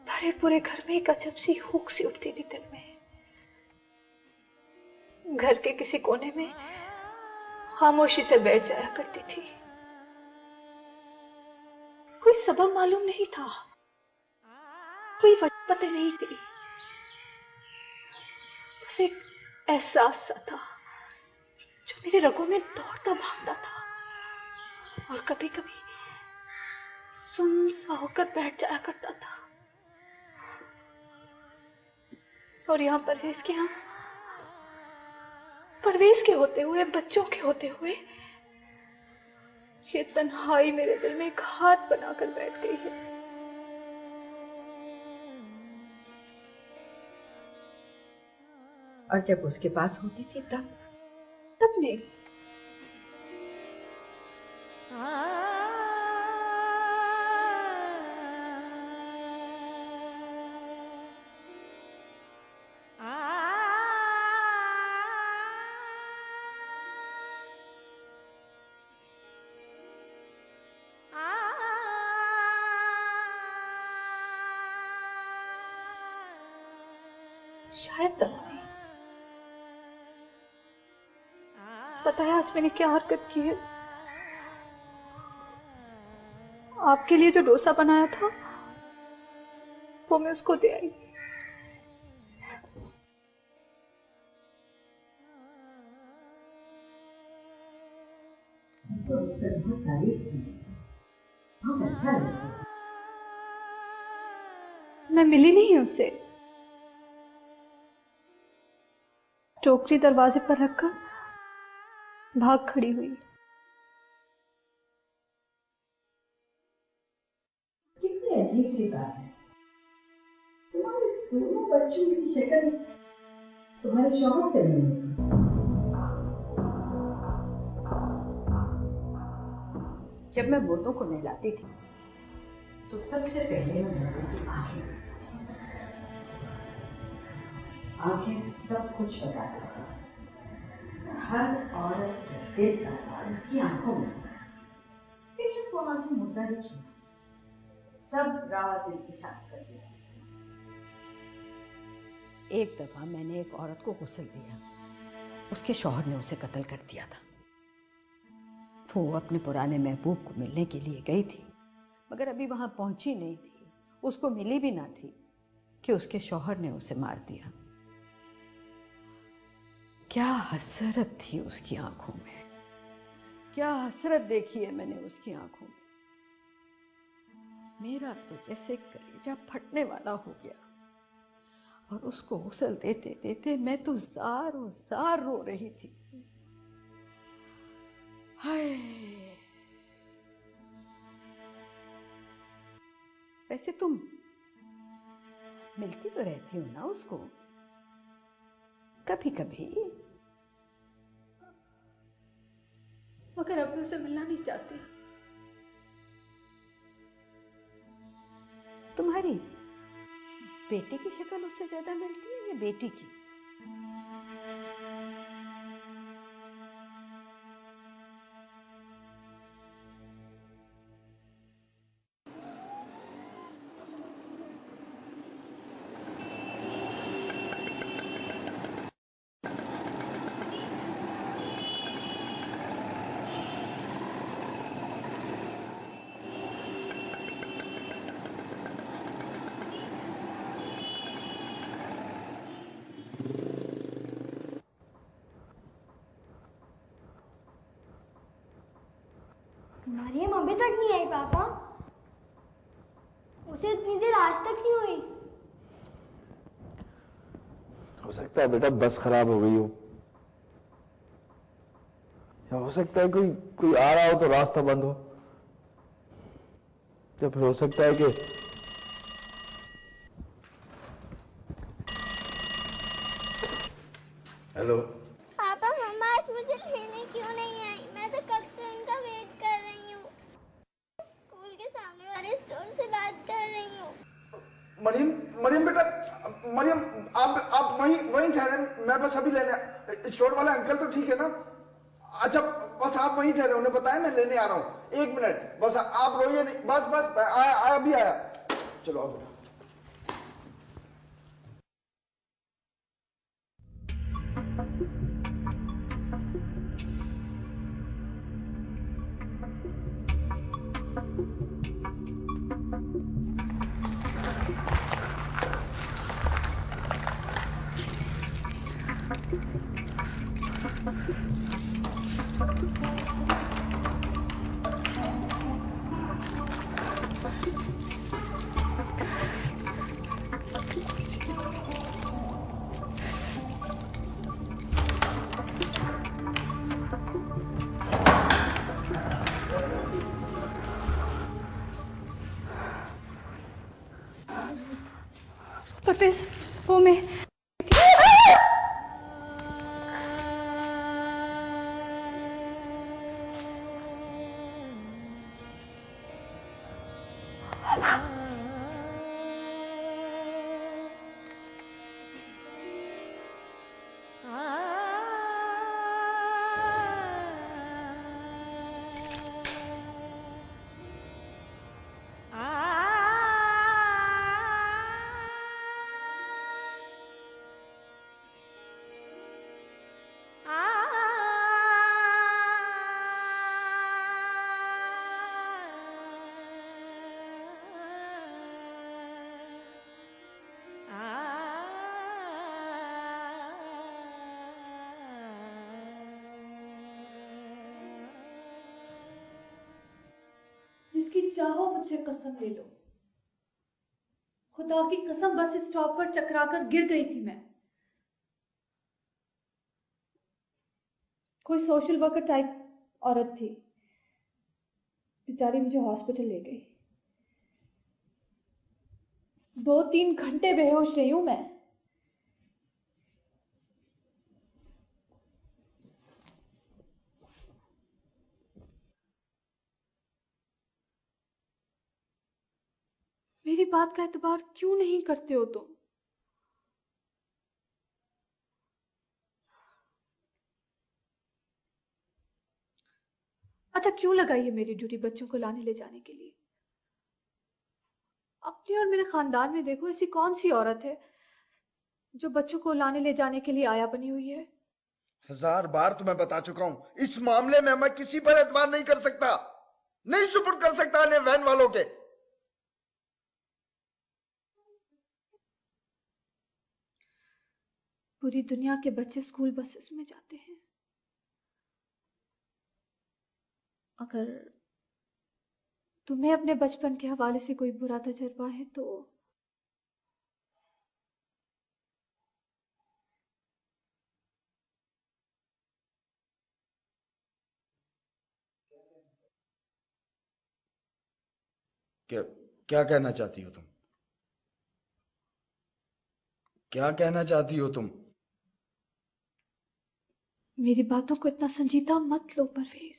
भरे पूरे घर में एक अजब सी हुक सी उठती थी दिल में। घर के किसी कोने में खामोशी से बैठ जाया करती थी। कोई सबब मालूम नहीं था, कोई वजह पता नहीं थी। बस एक एहसास सा था जो मेरे रगों में दौड़ता भागता था और कभी कभी सुन सा होकर बैठ जाया करता था। और यहाँ परवेज के होते हुए, बच्चों के होते हुए, ये तन्हाई मेरे दिल में एक हाथ बनाकर बैठ गई है।
और जब उसके पास होती थी
तब नहीं। शायद तब नहीं। पता है आज मैंने क्या हरकत की है? आपके लिए जो डोसा बनाया था वो मैं उसको दे आई। मैं मिली नहीं उससे। टोकरी दरवाजे पर रखकर भाग खड़ी हुई।
कितनी अजीब सी बात है। तुम्हारे दोनों बच्चों की शक्ल तुम्हारे शौहर से नहीं है। जब मैं मोटों को नहलाती थी तो सबसे पहले मैं नहलाती थी आंखें। आंखें सब कुछ बताती थी। हर औरत के दिल का हाल उसकी आंखों में। बेशक वो आंखें मुद्दा ही सब राज इंतशार कर दिया। एक दफा मैंने एक औरत को गुस्ल दिया। उसके शौहर ने उसे कत्ल कर दिया था। वो अपने पुराने महबूब को मिलने के लिए गई थी, मगर अभी वहां पहुंची नहीं थी, उसको मिली भी ना थी कि उसके शौहर ने उसे मार दिया। क्या हसरत थी उसकी आंखों में, क्या हसरत देखी है मैंने उसकी आंखों में। मेरा तो जैसे कलेजा फटने वाला हो गया और उसको गुस्ल देते देते मैं तो ज़ारों ज़ार रो रही थी। हाय, वैसे तुम मिलती तो रहती हो ना उसको कभी कभी?
मगर अब मैं उसे मिलना नहीं चाहती।
तुम्हारी बेटे की शक्ल उससे ज्यादा मिलती है या बेटी की?
मरियम अभी तक नहीं आई पापा। उसे इतनी देर आज तक नहीं हुई।
हो सकता है बेटा बस खराब हो गई हो, या हो सकता है कोई कोई आ रहा हो तो रास्ता बंद हो, या फिर हो सकता है कि हेलो।
पापा मम्मा आज मुझे लेने क्यों नहीं आई? मैं तो कब से उनका वेट कर रही हूँ। स्कूल के सामने वाले स्टोर से बात कर रही हूँ।
मरियम, मरियम बेटा, मरियम आप वहीं ठहरे, मैं बस अभी लेने। स्टोर वाले अंकल तो ठीक है ना? अच्छा बस आप वहीं ठहरे, उन्हें बताया मैं लेने आ रहा हूँ, 1 मिनट बस, आप रोइए नहीं, बस आया अभी आया। चलो आओ बेटा।
परवेज, वो मैं
जिसकी चाहो मुझसे कसम ले लो, खुदा की कसम बस स्टॉप पर चकराकर गिर गई थी मैं। कोई सोशल वर्कर टाइप औरत थी, बेचारी मुझे हॉस्पिटल ले गई। 2-3 घंटे बेहोश रही हूं मैं। मेरी बात का एतबार क्यों नहीं करते हो तुम? अच्छा क्यों लगाई है मेरी ड्यूटी बच्चों को लाने ले जाने के लिए? अपने और मेरे खानदान में देखो ऐसी कौन सी औरत है जो बच्चों को लाने ले जाने के लिए आया बनी हुई है?
1000 बार तुम्हें बता चुका हूं, इस मामले में मैं किसी पर एतबार नहीं कर सकता, नहीं सुपुर्द कर सकता इन्हें वैन वालों के।
पूरी दुनिया के बच्चे स्कूल बसेस में जाते हैं। अगर तुम्हें अपने बचपन के हवाले से कोई बुरा तजुर्बा है तो
क्या कहना चाहती हो तुम? क्या कहना चाहती हो तुम?
मेरी बातों को इतना संजीदा मत लो परवेज।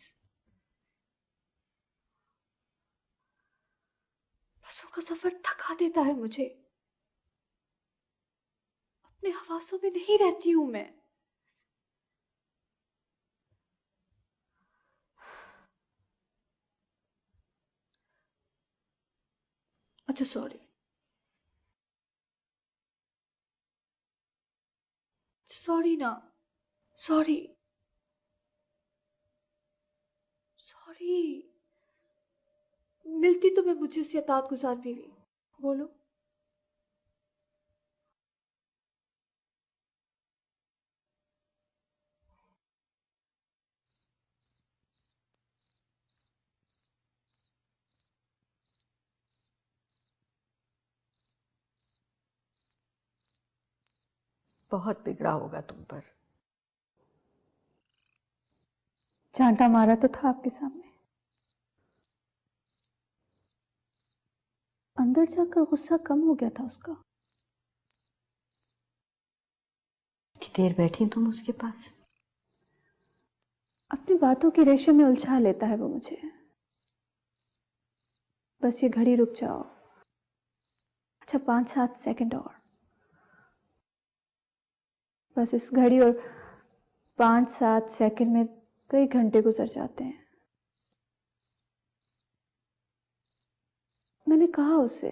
बस वो का सफर थका देता है मुझे। अपने हवासों में नहीं रहती हूं मैं। अच्छा सॉरी। सॉरी ना। सॉरी। सॉरी। मिलती तो मैं मुझे से अतात गुजार बीवी। बोलो।
बहुत बिगड़ा होगा तुम पर।
चांटा मारा तो था आपके सामने। अंदर जाकर गुस्सा कम हो गया था उसका।
कितनी देर बैठी तुम उसके पास?
अपनी बातों की रेशम में उलझा लेता है वो मुझे। बस ये घड़ी रुक जाओ। अच्छा 5-7 सेकंड और। बस इस घड़ी और 5-7 सेकंड में कई घंटे गुजर जाते हैं। मैंने कहा उससे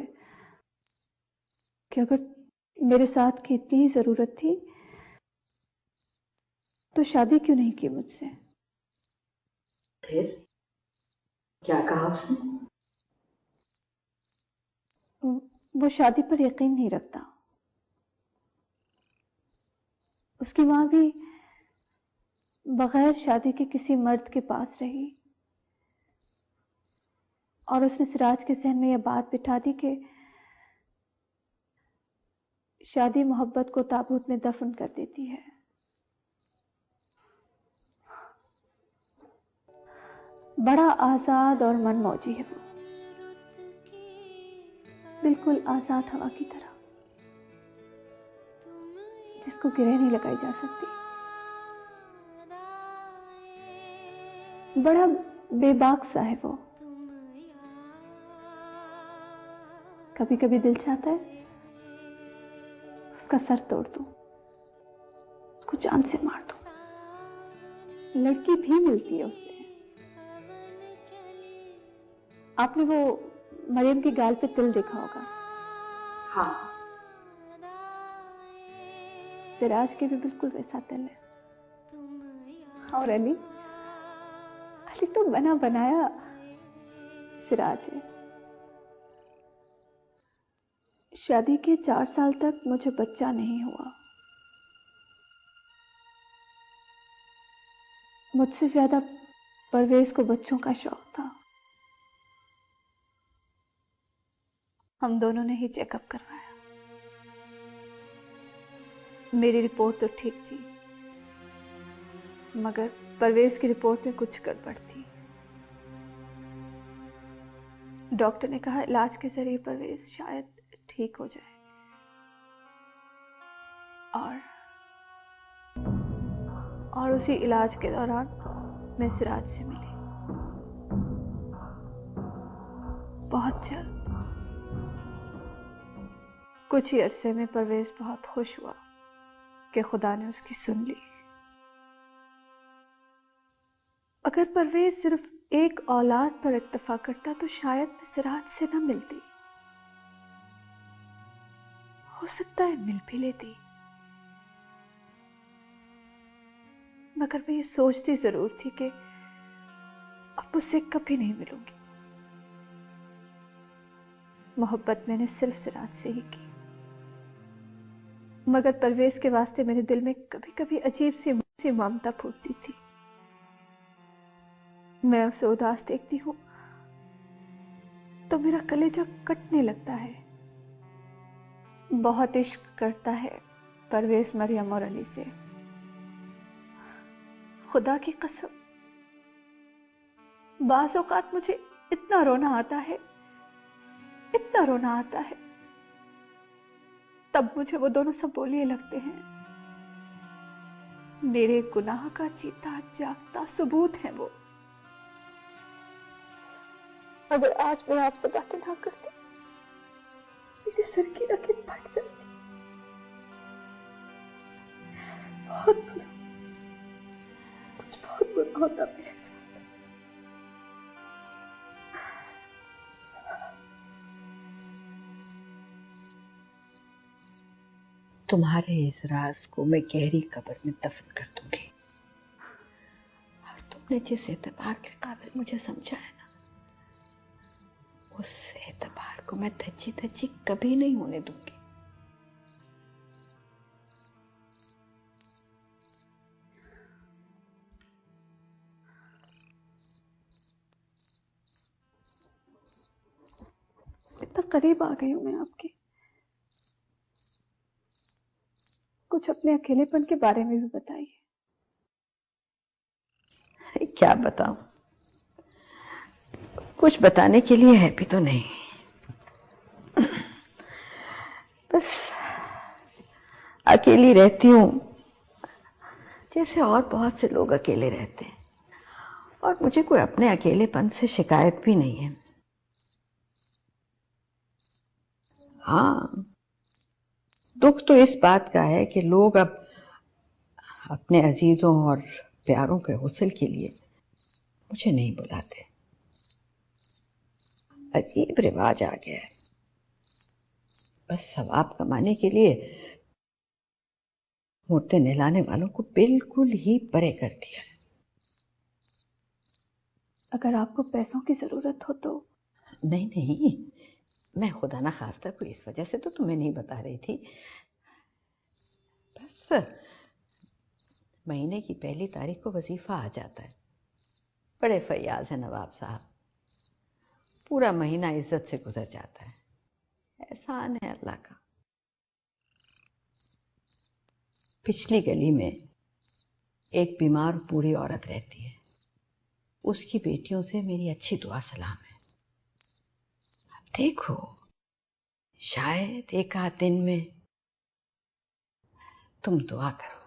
कि अगर मेरे साथ की इतनी जरूरत थी तो शादी क्यों नहीं की मुझसे।
फिर क्या कहा उसने?
वो शादी पर यकीन नहीं रखता। उसकी मां भी बगैर शादी के किसी मर्द के पास रही और उसने सिराज के जहन में यह बात बिठा दी कि शादी मोहब्बत को ताबूत में दफन कर देती है। बड़ा आजाद और मनमौजी है वो, बिल्कुल आजाद हवा की तरह जिसको गिरह नहीं लगाई जा सकती। बड़ा बेबाक सा है वो। कभी कभी दिल चाहता है उसका सर तोड़ दूं, उसको जान से मार दूं। लड़की भी मिलती है उससे। आपने वो मरियम की गाल पे तिल देखा होगा।
हाँ।
सिराज के भी बिल्कुल वैसा तिल है। और अली तो बना बनाया सिराज है। शादी के 4 साल तक मुझे बच्चा नहीं हुआ। मुझसे ज्यादा परवेज को बच्चों का शौक था। हम दोनों ने ही चेकअप करवाया। मेरी रिपोर्ट तो ठीक थी मगर परवेज की रिपोर्ट में कुछ गड़बड़ थी। डॉक्टर ने कहा इलाज के जरिए परवेज शायद ठीक हो जाए। और उसी इलाज के दौरान मैं सिराज से मिली। बहुत जल्द कुछ ही अरसे में परवेज बहुत खुश हुआ कि खुदा ने उसकी सुन ली। अगर परवेज सिर्फ एक औलाद पर इत्तेफा करता तो शायद मैं सिराज से न मिलती। हो सकता है मिल भी लेती मगर मैं ये सोचती जरूर थी कि अब उससे कभी नहीं मिलूंगी। मोहब्बत मैंने सिर्फ सिराज से ही की मगर परवेज के वास्ते मेरे दिल में कभी कभी अजीब सी ममता फूटती थी। मैं उसे उदास देखती हूं तो मेरा कलेजा कटने लगता है। बहुत इश्क करता है परवेज मरियम और अली से। खुदा की कसम बाज़ औक़ात मुझे इतना रोना आता है, इतना रोना आता है, तब मुझे वो दोनों सब बोलिए लगते हैं। मेरे गुनाह का जीता जागता सबूत है वो। अगर आज मैं आपसे बातें ना करती मेरे सर की रखें फट जाती। बहुत बुरा, कुछ बहुत बुरा होता मेरे साथ।
तुम्हारे इस राज को मैं गहरी कब्र में दफन कर दूंगी। और तुमने जिस एतबार के काबिल मुझे समझा है ना, उस एतबार को मैं धज्जी धज्जी कभी नहीं होने दूंगी।
इतना करीब आ गई हूं मैं आपके। कुछ अपने अकेलेपन के बारे में भी बताइए।
क्या बताऊं? कुछ बताने के लिए है भी तो नहीं। बस अकेली रहती हूं जैसे और बहुत से लोग अकेले रहते हैं, और मुझे कोई अपने अकेलेपन से शिकायत भी नहीं है। हाँ, दुख तो इस बात का है कि लोग अब अपने अजीजों और प्यारों के हुस्न के लिए मुझे नहीं बुलाते। अजीब रिवाज आ गया है। बस सवाब कमाने के लिए मूर्तें नहलाने वालों को बिल्कुल ही परे कर दिया है।
अगर आपको पैसों की जरूरत हो तो?
नहीं नहीं, मैं खुदा ना खास्ता कोई इस वजह से तो तुम्हें नहीं बता रही थी। बस महीने की पहली तारीख को वजीफा आ जाता है। बड़े फयाज है नवाब साहब, पूरा महीना इज्जत से गुजर जाता है। एहसान है अल्लाह का। पिछली गली में एक बीमार बूढ़ी औरत रहती है। उसकी बेटियों से मेरी अच्छी दुआ सलाम है। अब देखो, शायद एक आध दिन में तुम दुआ करो।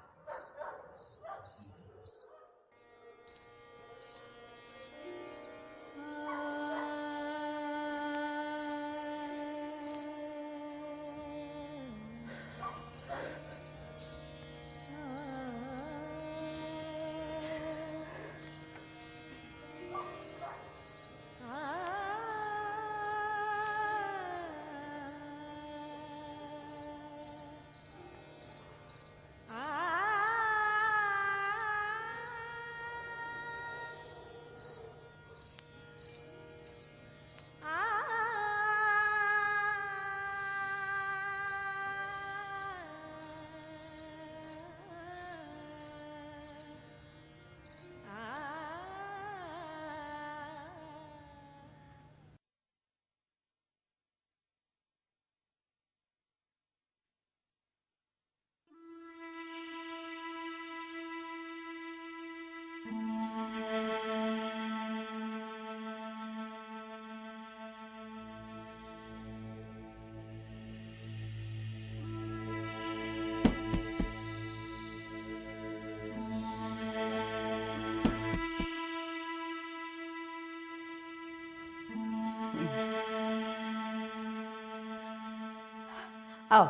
आओ,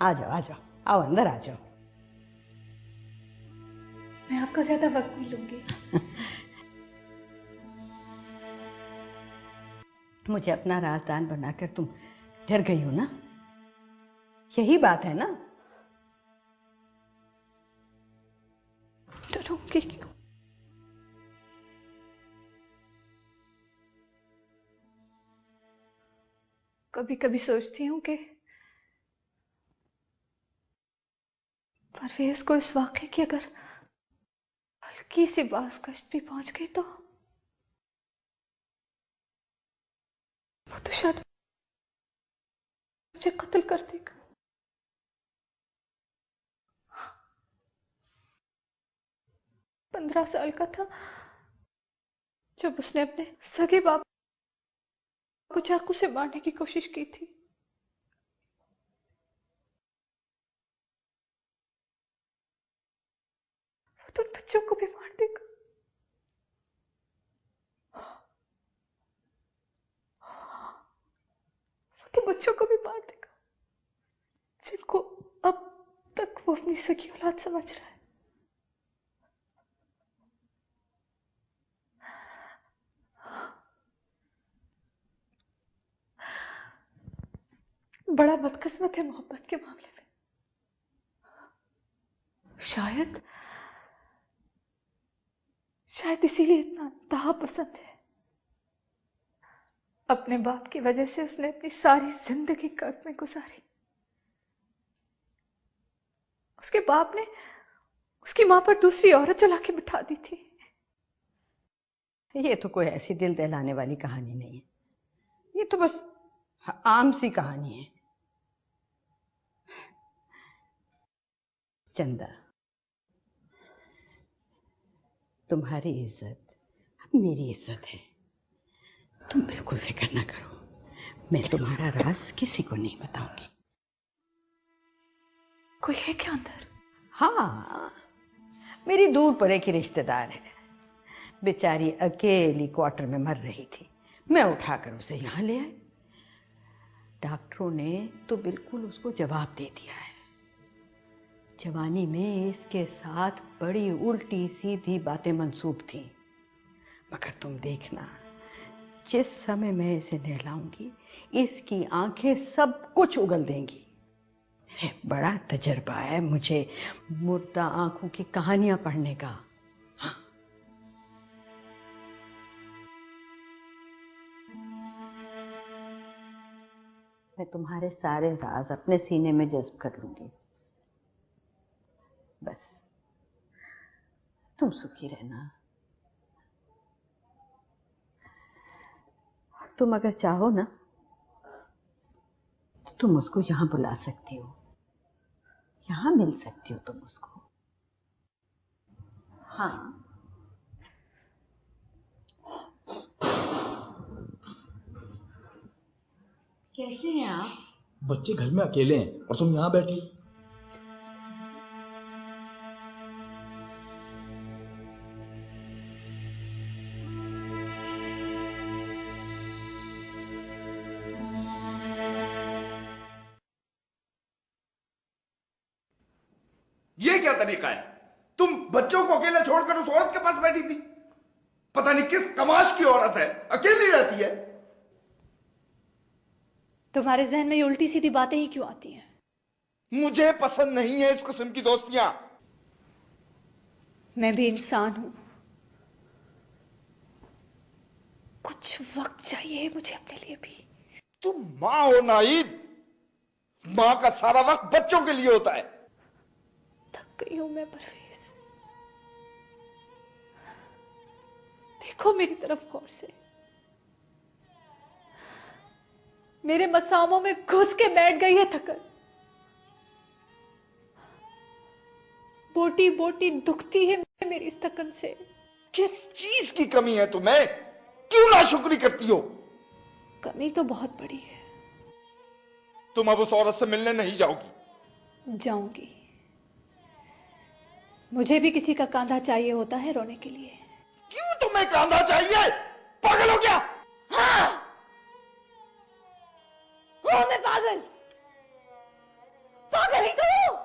आ जाओ आ जाओ, आओ अंदर आ जाओ।
मैं आपका ज्यादा वक्त नहीं लूंगी।
मुझे अपना राजदान बनाकर तुम डर गई हो ना? यही बात है ना?
डरूंगी क्यों? कभी कभी सोचती हूँ कि परवेज को इस वाक़े की अगर हल्की सी बास कश्त भी पहुंच गई तो वो तो शायद मुझे कत्ल कर देगा। 15 साल का था जब उसने अपने सगे बाप को चाकू से मारने की कोशिश की थी। वो तो उन बच्चों को भी मार देगा। वो तो
बच्चों को भी मार देगा जिनको अब तक वो अपनी सगी औलाद समझ रहा है। बड़ा बदकिस्मत है मोहब्बत के मामले में। शायद इसीलिए इतना इंतहा पसंद है। अपने बाप की वजह से उसने अपनी सारी जिंदगी कर्ज में गुजारी। उसके बाप ने उसकी मां पर दूसरी औरत चला के बिठा दी थी।
ये तो कोई ऐसी दिल दहलाने वाली कहानी नहीं है, ये तो बस आम सी कहानी है। चंदा, तुम्हारी इज्जत अब मेरी इज्जत है, तुम बिल्कुल फिक्र ना करो। मैं तुम्हारा राज किसी को नहीं बताऊंगी।
कोई है क्या अंदर?
हाँ, मेरी दूर पड़े की रिश्तेदार है। बेचारी अकेली क्वार्टर में मर रही थी, मैं उठाकर उसे यहां ले आई। डॉक्टरों ने तो बिल्कुल उसको जवाब दे दिया है। जवानी में इसके साथ बड़ी उल्टी सीधी बातें मंसूब थी, मगर तुम देखना, जिस समय मैं इसे नहलाऊंगी इसकी आंखें सब कुछ उगल देंगी। बड़ा तजर्बा है मुझे मुर्दा आंखों की कहानियां पढ़ने का। हाँ। मैं तुम्हारे सारे राज अपने सीने में जज्ब कर लूंगी। बस तुम सुखी रहना। तुम अगर चाहो ना तो तुम उसको यहां बुला सकती हो, यहां मिल सकती हो तुम उसको। हाँ। कैसे हैं आप?
बच्चे घर में अकेले हैं और तुम यहाँ बैठी।
ये क्या तरीका है? तुम बच्चों को अकेले छोड़कर उस औरत के पास बैठी थी। पता नहीं किस कमाश की औरत है, अकेली रहती है।
तुम्हारे जहन में ये उल्टी सीधी बातें ही क्यों आती हैं?
मुझे पसंद नहीं है इस किस्म की दोस्तियां।
मैं भी इंसान हूं, कुछ वक्त चाहिए मुझे अपने लिए भी।
तुम मां हो नाहिद, मां का सारा वक्त बच्चों के लिए होता है।
थक गई हूं मैं परवेज, देखो मेरी तरफ गौर से। मेरे मसामों में घुस के बैठ गई है थकन। बोटी बोटी दुखती है मेरी इस थकन से।
किस चीज की कमी है तुम्हें? क्यों नाशुक्री करती हो?
कमी तो बहुत बड़ी है।
तुम अब उस औरत से मिलने नहीं जाओगी?
जाऊंगी। मुझे भी किसी का कांधा चाहिए होता है रोने के लिए।
क्यों तुम्हें कांधा चाहिए? पागल हो क्या?
हाँ, हूं मैं पागल, पागल ही तो हूं।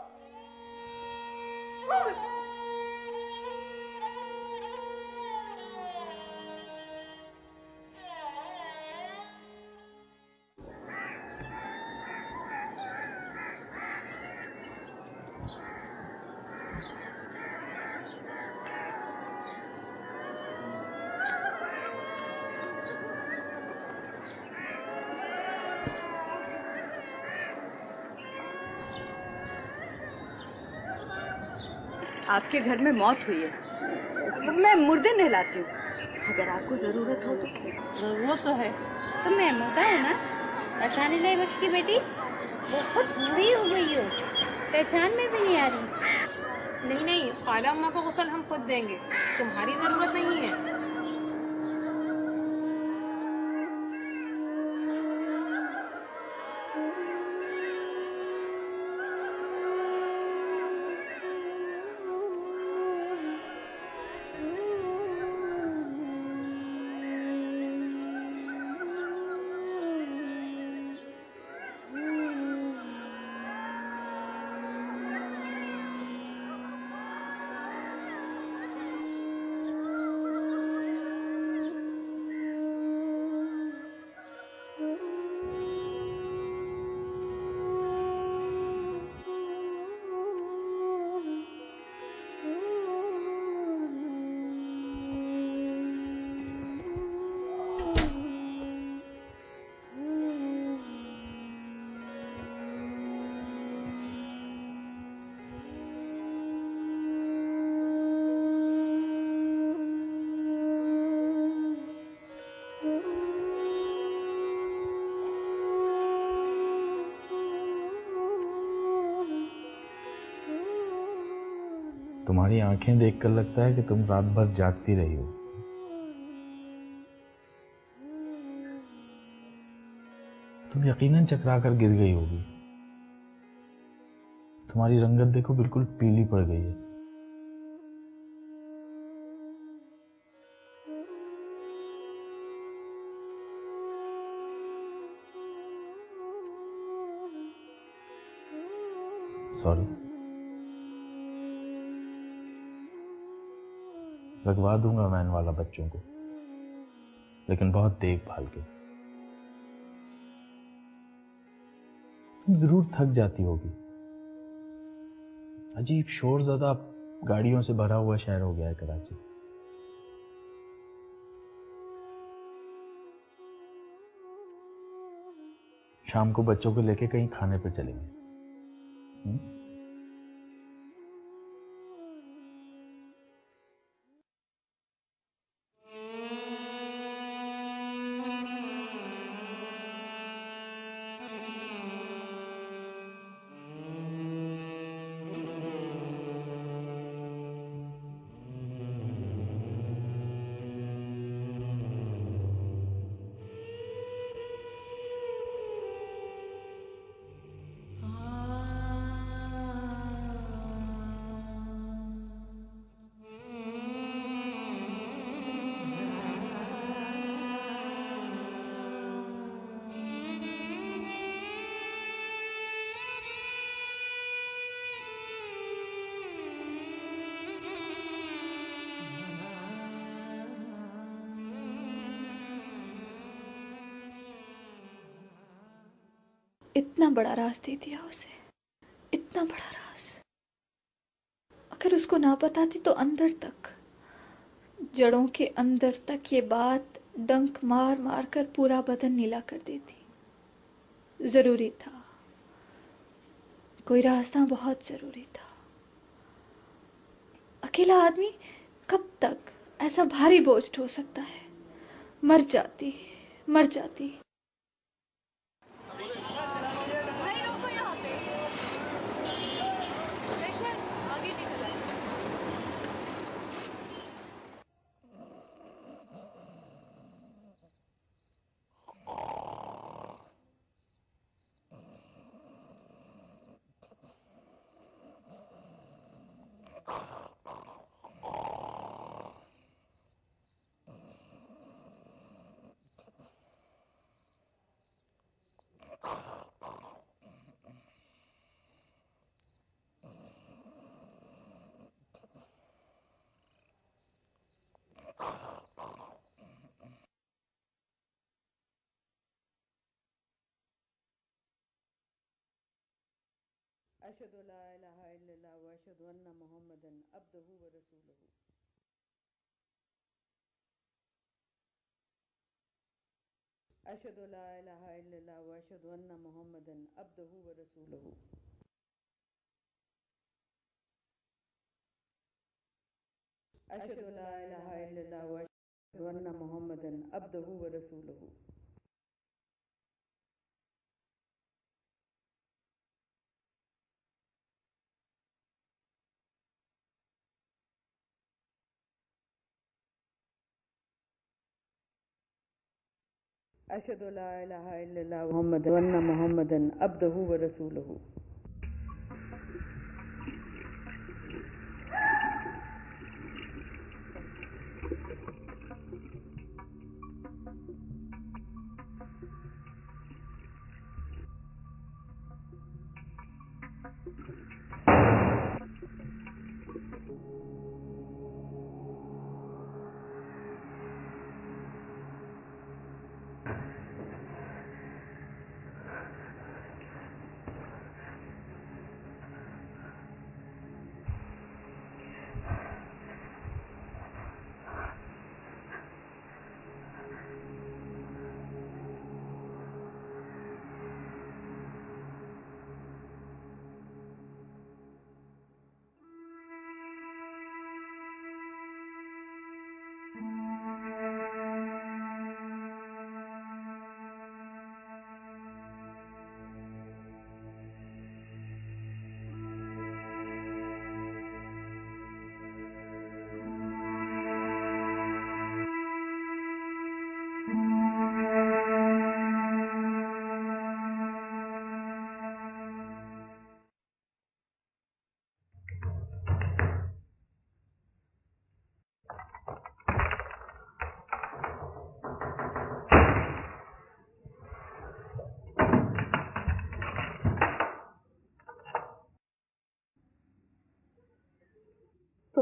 आपके घर में मौत हुई है, मैं मुर्दे नहलाती हूँ, अगर आपको जरूरत हो तो।
जरूरत तो है। तुम महमूदा हो ना, पहचान नहीं बख्श की बेटी? बहुत बूढ़ी हो गई हो, पहचान में भी नहीं आ रही। नहीं नहीं, खाला अम्मा का गुस्ल हम खुद देंगे, तुम्हारी जरूरत नहीं है।
तुम्हारी आंखें देखकर लगता है कि तुम रात भर जागती रही हो। तुम यकीनन चकरा कर गिर गई होगी। तुम्हारी रंगत देखो, बिल्कुल पीली पड़ गई है। सॉरी। लगवा दूंगा वैन वाला बच्चों को, लेकिन बहुत देखभाल के। तुम जरूर थक जाती होगी। अजीब शोर ज्यादा गाड़ियों से भरा हुआ शहर हो गया है कराची। शाम को बच्चों को लेके कहीं खाने पे चलेंगे।
इतना बड़ा राज दे दिया उसे, इतना बड़ा राज। अगर उसको ना बताती तो अंदर तक, जड़ों के अंदर तक ये बात डंक मार मार कर पूरा बदन नीला कर देती। जरूरी था, कोई रास्ता बहुत जरूरी था। अकेला आदमी कब तक ऐसा भारी बोझ ढो सकता है? मर जाती, मर जाती।
अशहदु ला इलाहा इल्लल्लाह व अशहदु अन्ना मुहम्मदन अब्दुहु व रसूलुहु। अशहदु ला इलाहा इल्लल्लाह व अशहदु अन्ना मुहम्मदन अब्दुहु व रसूलुहु। अशहदु ला इलाहा इल्लल्लाह व अशहदु अन्ना मुहम्मदन अब्दुहु व रसूलुहु। अशहदु ला इलाहा इल्लल्लाह व अन्ना मुहम्मदन अब्दुहु व रसूलुहु।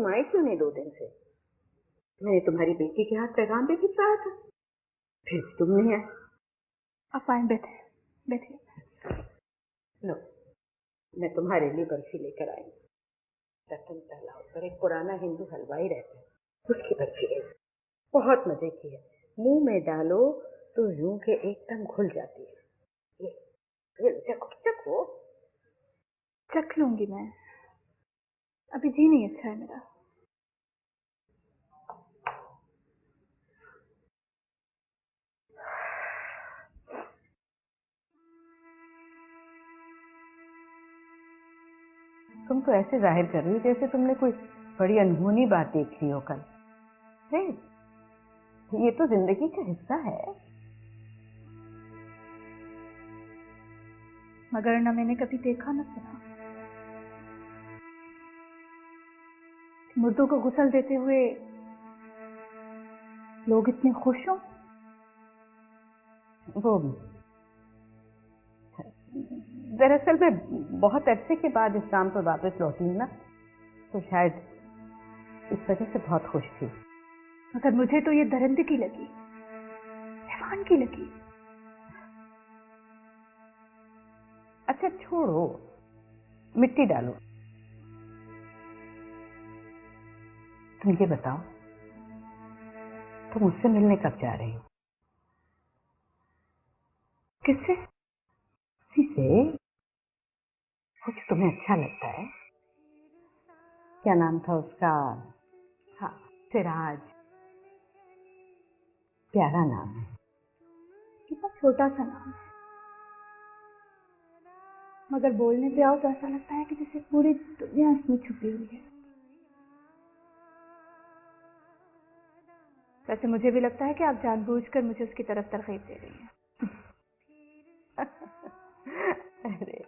तुम आए क्यों नहीं 2 दिन से? मैंने तुम्हारी बेटी के हाथ पैगाम भी भिजवाया था, फिर भी तुम नहीं आए।
आप आए, बैठे बैठिए।
लो, मैं तुम्हारे लिए बर्फी लेकर आई। रतन तालाब पर एक पुराना हिंदू हलवाई रहता है, उसकी बर्फी है, बहुत मजे की है। मुंह में डालो तो यूं के एकदम घुल जाती है। ये चखो चखो।
चख लूंगी मैं, अभी जी नहीं अच्छा है मेरा।
तुम तो ऐसे जाहिर कर रही जैसे तुमने कोई बड़ी अनहोनी बात देख ली हो कल। ये तो जिंदगी का हिस्सा है।
मगर न मैंने कभी देखा न सुना मुर्दों को गुसल देते हुए लोग इतने खुश हों।
वो दरअसल मैं बहुत अरसे के बाद इस काम पर वापस लौटी हूँ ना, तो शायद इस वजह से बहुत खुश थी।
मगर मुझे तो ये दरिंदगी लगी, हैवान की लगी।
अच्छा छोड़ो, मिट्टी डालो। तुम ये बताओ, तुम मुझसे मिलने कब जा रही हो?
किससे?
किसी से कुछ तुम्हें अच्छा लगता है? क्या नाम था उसका? हाँ, सिराज। प्यारा नाम है।
कितना छोटा सा नाम है, मगर बोलने पे आओ तो ऐसा लगता है कि जैसे पूरी दुनिया इसमें छुपी हुई है। वैसे मुझे भी लगता है कि आप जानबूझकर मुझे उसकी तरफ तरकीब दे रही हैं।
अरे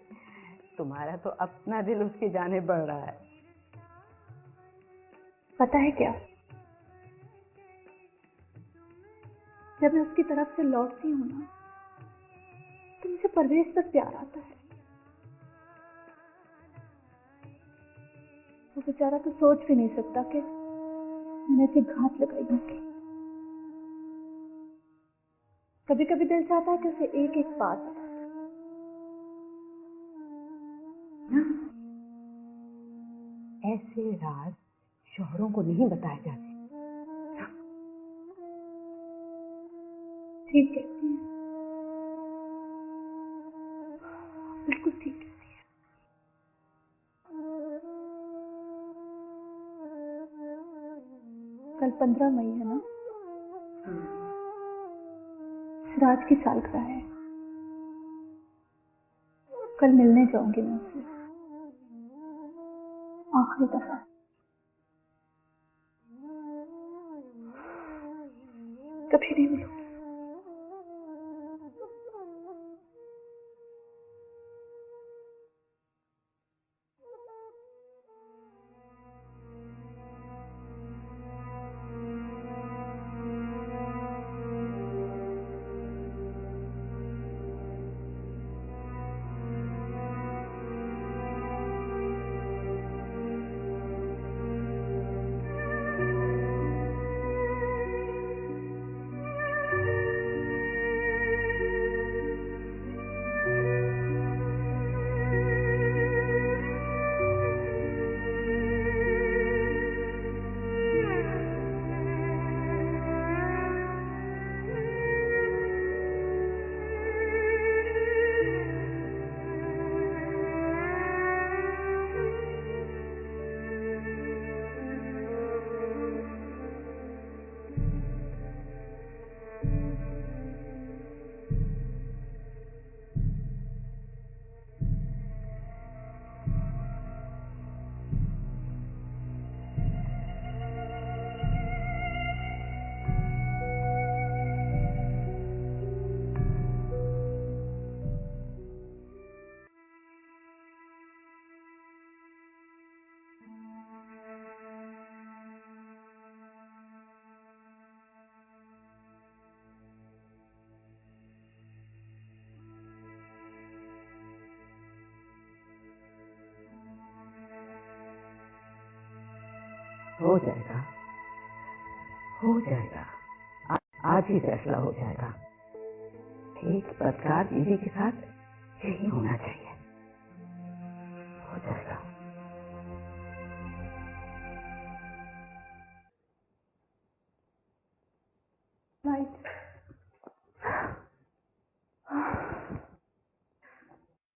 तुम्हारा तो अपना दिल उसकी जाने बढ़ रहा है।
पता है क्या, जब मैं उसकी तरफ से लौटती हूँ ना, तो मुझे परवेज पर प्यार आता है। वो बेचारा तो सोच भी नहीं सकता कि मैंने ऐसी घात लगाई होगी। कभी कभी दिल चाहता है कि उसे एक एक बात बता दूं।
ऐसे राज शोहरों को नहीं बताए जाते।
ठीक कहती है, बिल्कुल ठीक कहती है। कल 15 मई है ना? सिराज की सालगिरह है। कल मिलने जाऊंगी मैं उससे, आखिरी दफा। कभी नहीं मिलूंगी।
हो जाएगा, हो जाएगा। आज ही फैसला हो जाएगा। एक बदकार बीवी के साथ यही होना चाहिए। हो जाएगा।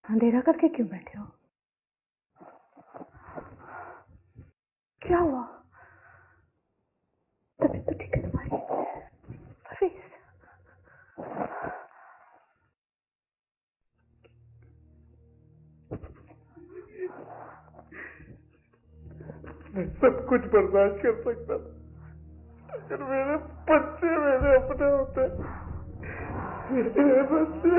अंधेरा करके क्यों बैठे हो? क्या हुआ? तबीयत तो ठीक है तुम्हारी? परवेज,
मैं सब कुछ बर्दाश्त कर सकता था, अगर मेरे बच्चे मेरे अपने होते। मेरे बच्चे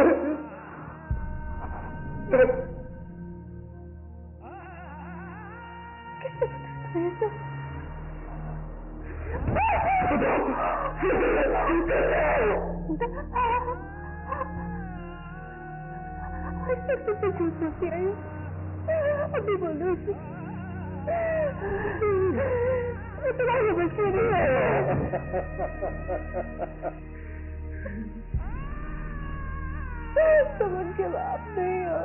अभी बोलो तुम्हारे बच्चे तुम उनके बाप नहीं हो।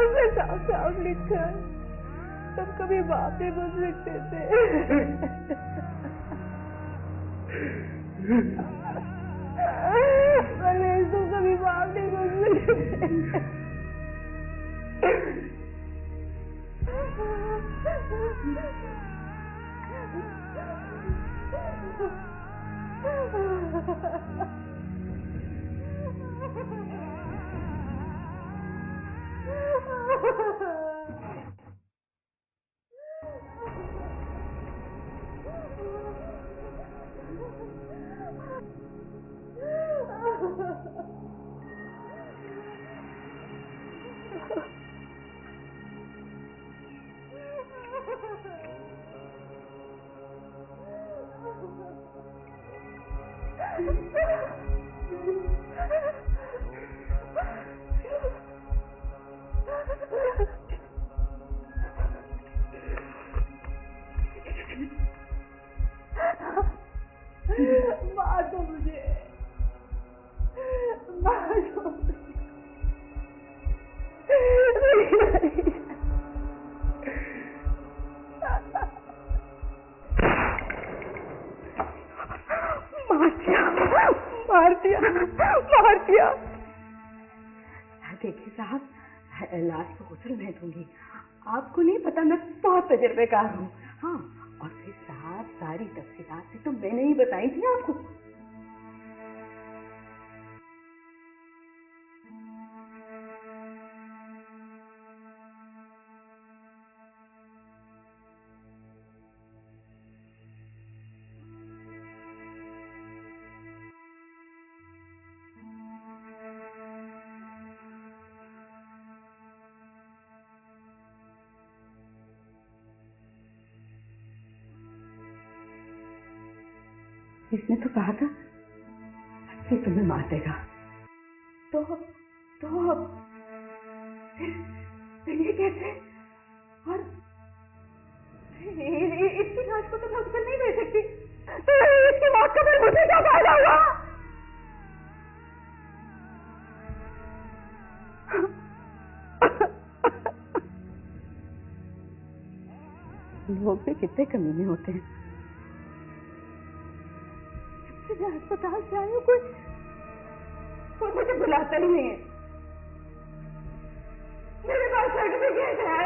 उसने साफ साफ लिखा तुम कभी बाप नहीं बन सकते थे। परवेज तुम कभी बाप नहीं बन सकते। मार दो मुझे, मार दो। मार दिया, मार दिया। देखिए साहब, लाश तो गुसल मैं दूंगी। आपको नहीं पता मैं बहुत तजर्बेकार हूँ। हाँ, और फिर साहब सारी तफसीलात तो मैंने ही बताई थी आपको। इसने तो कहा था कि तुम्हें मार देगा, तो फिर ये कैसे? और इसकी लाश को तो मैं उस पर नहीं दे सकती, तो इसकी मौत का फिर मुझे क्या फायदा हुआ? लोग भी कितने कमीने होते हैं। मैं अस्पताल से आई हूँ, कोई मुझे बुलाता ही नहीं है। मेरे पास सर्टिफिकेट है,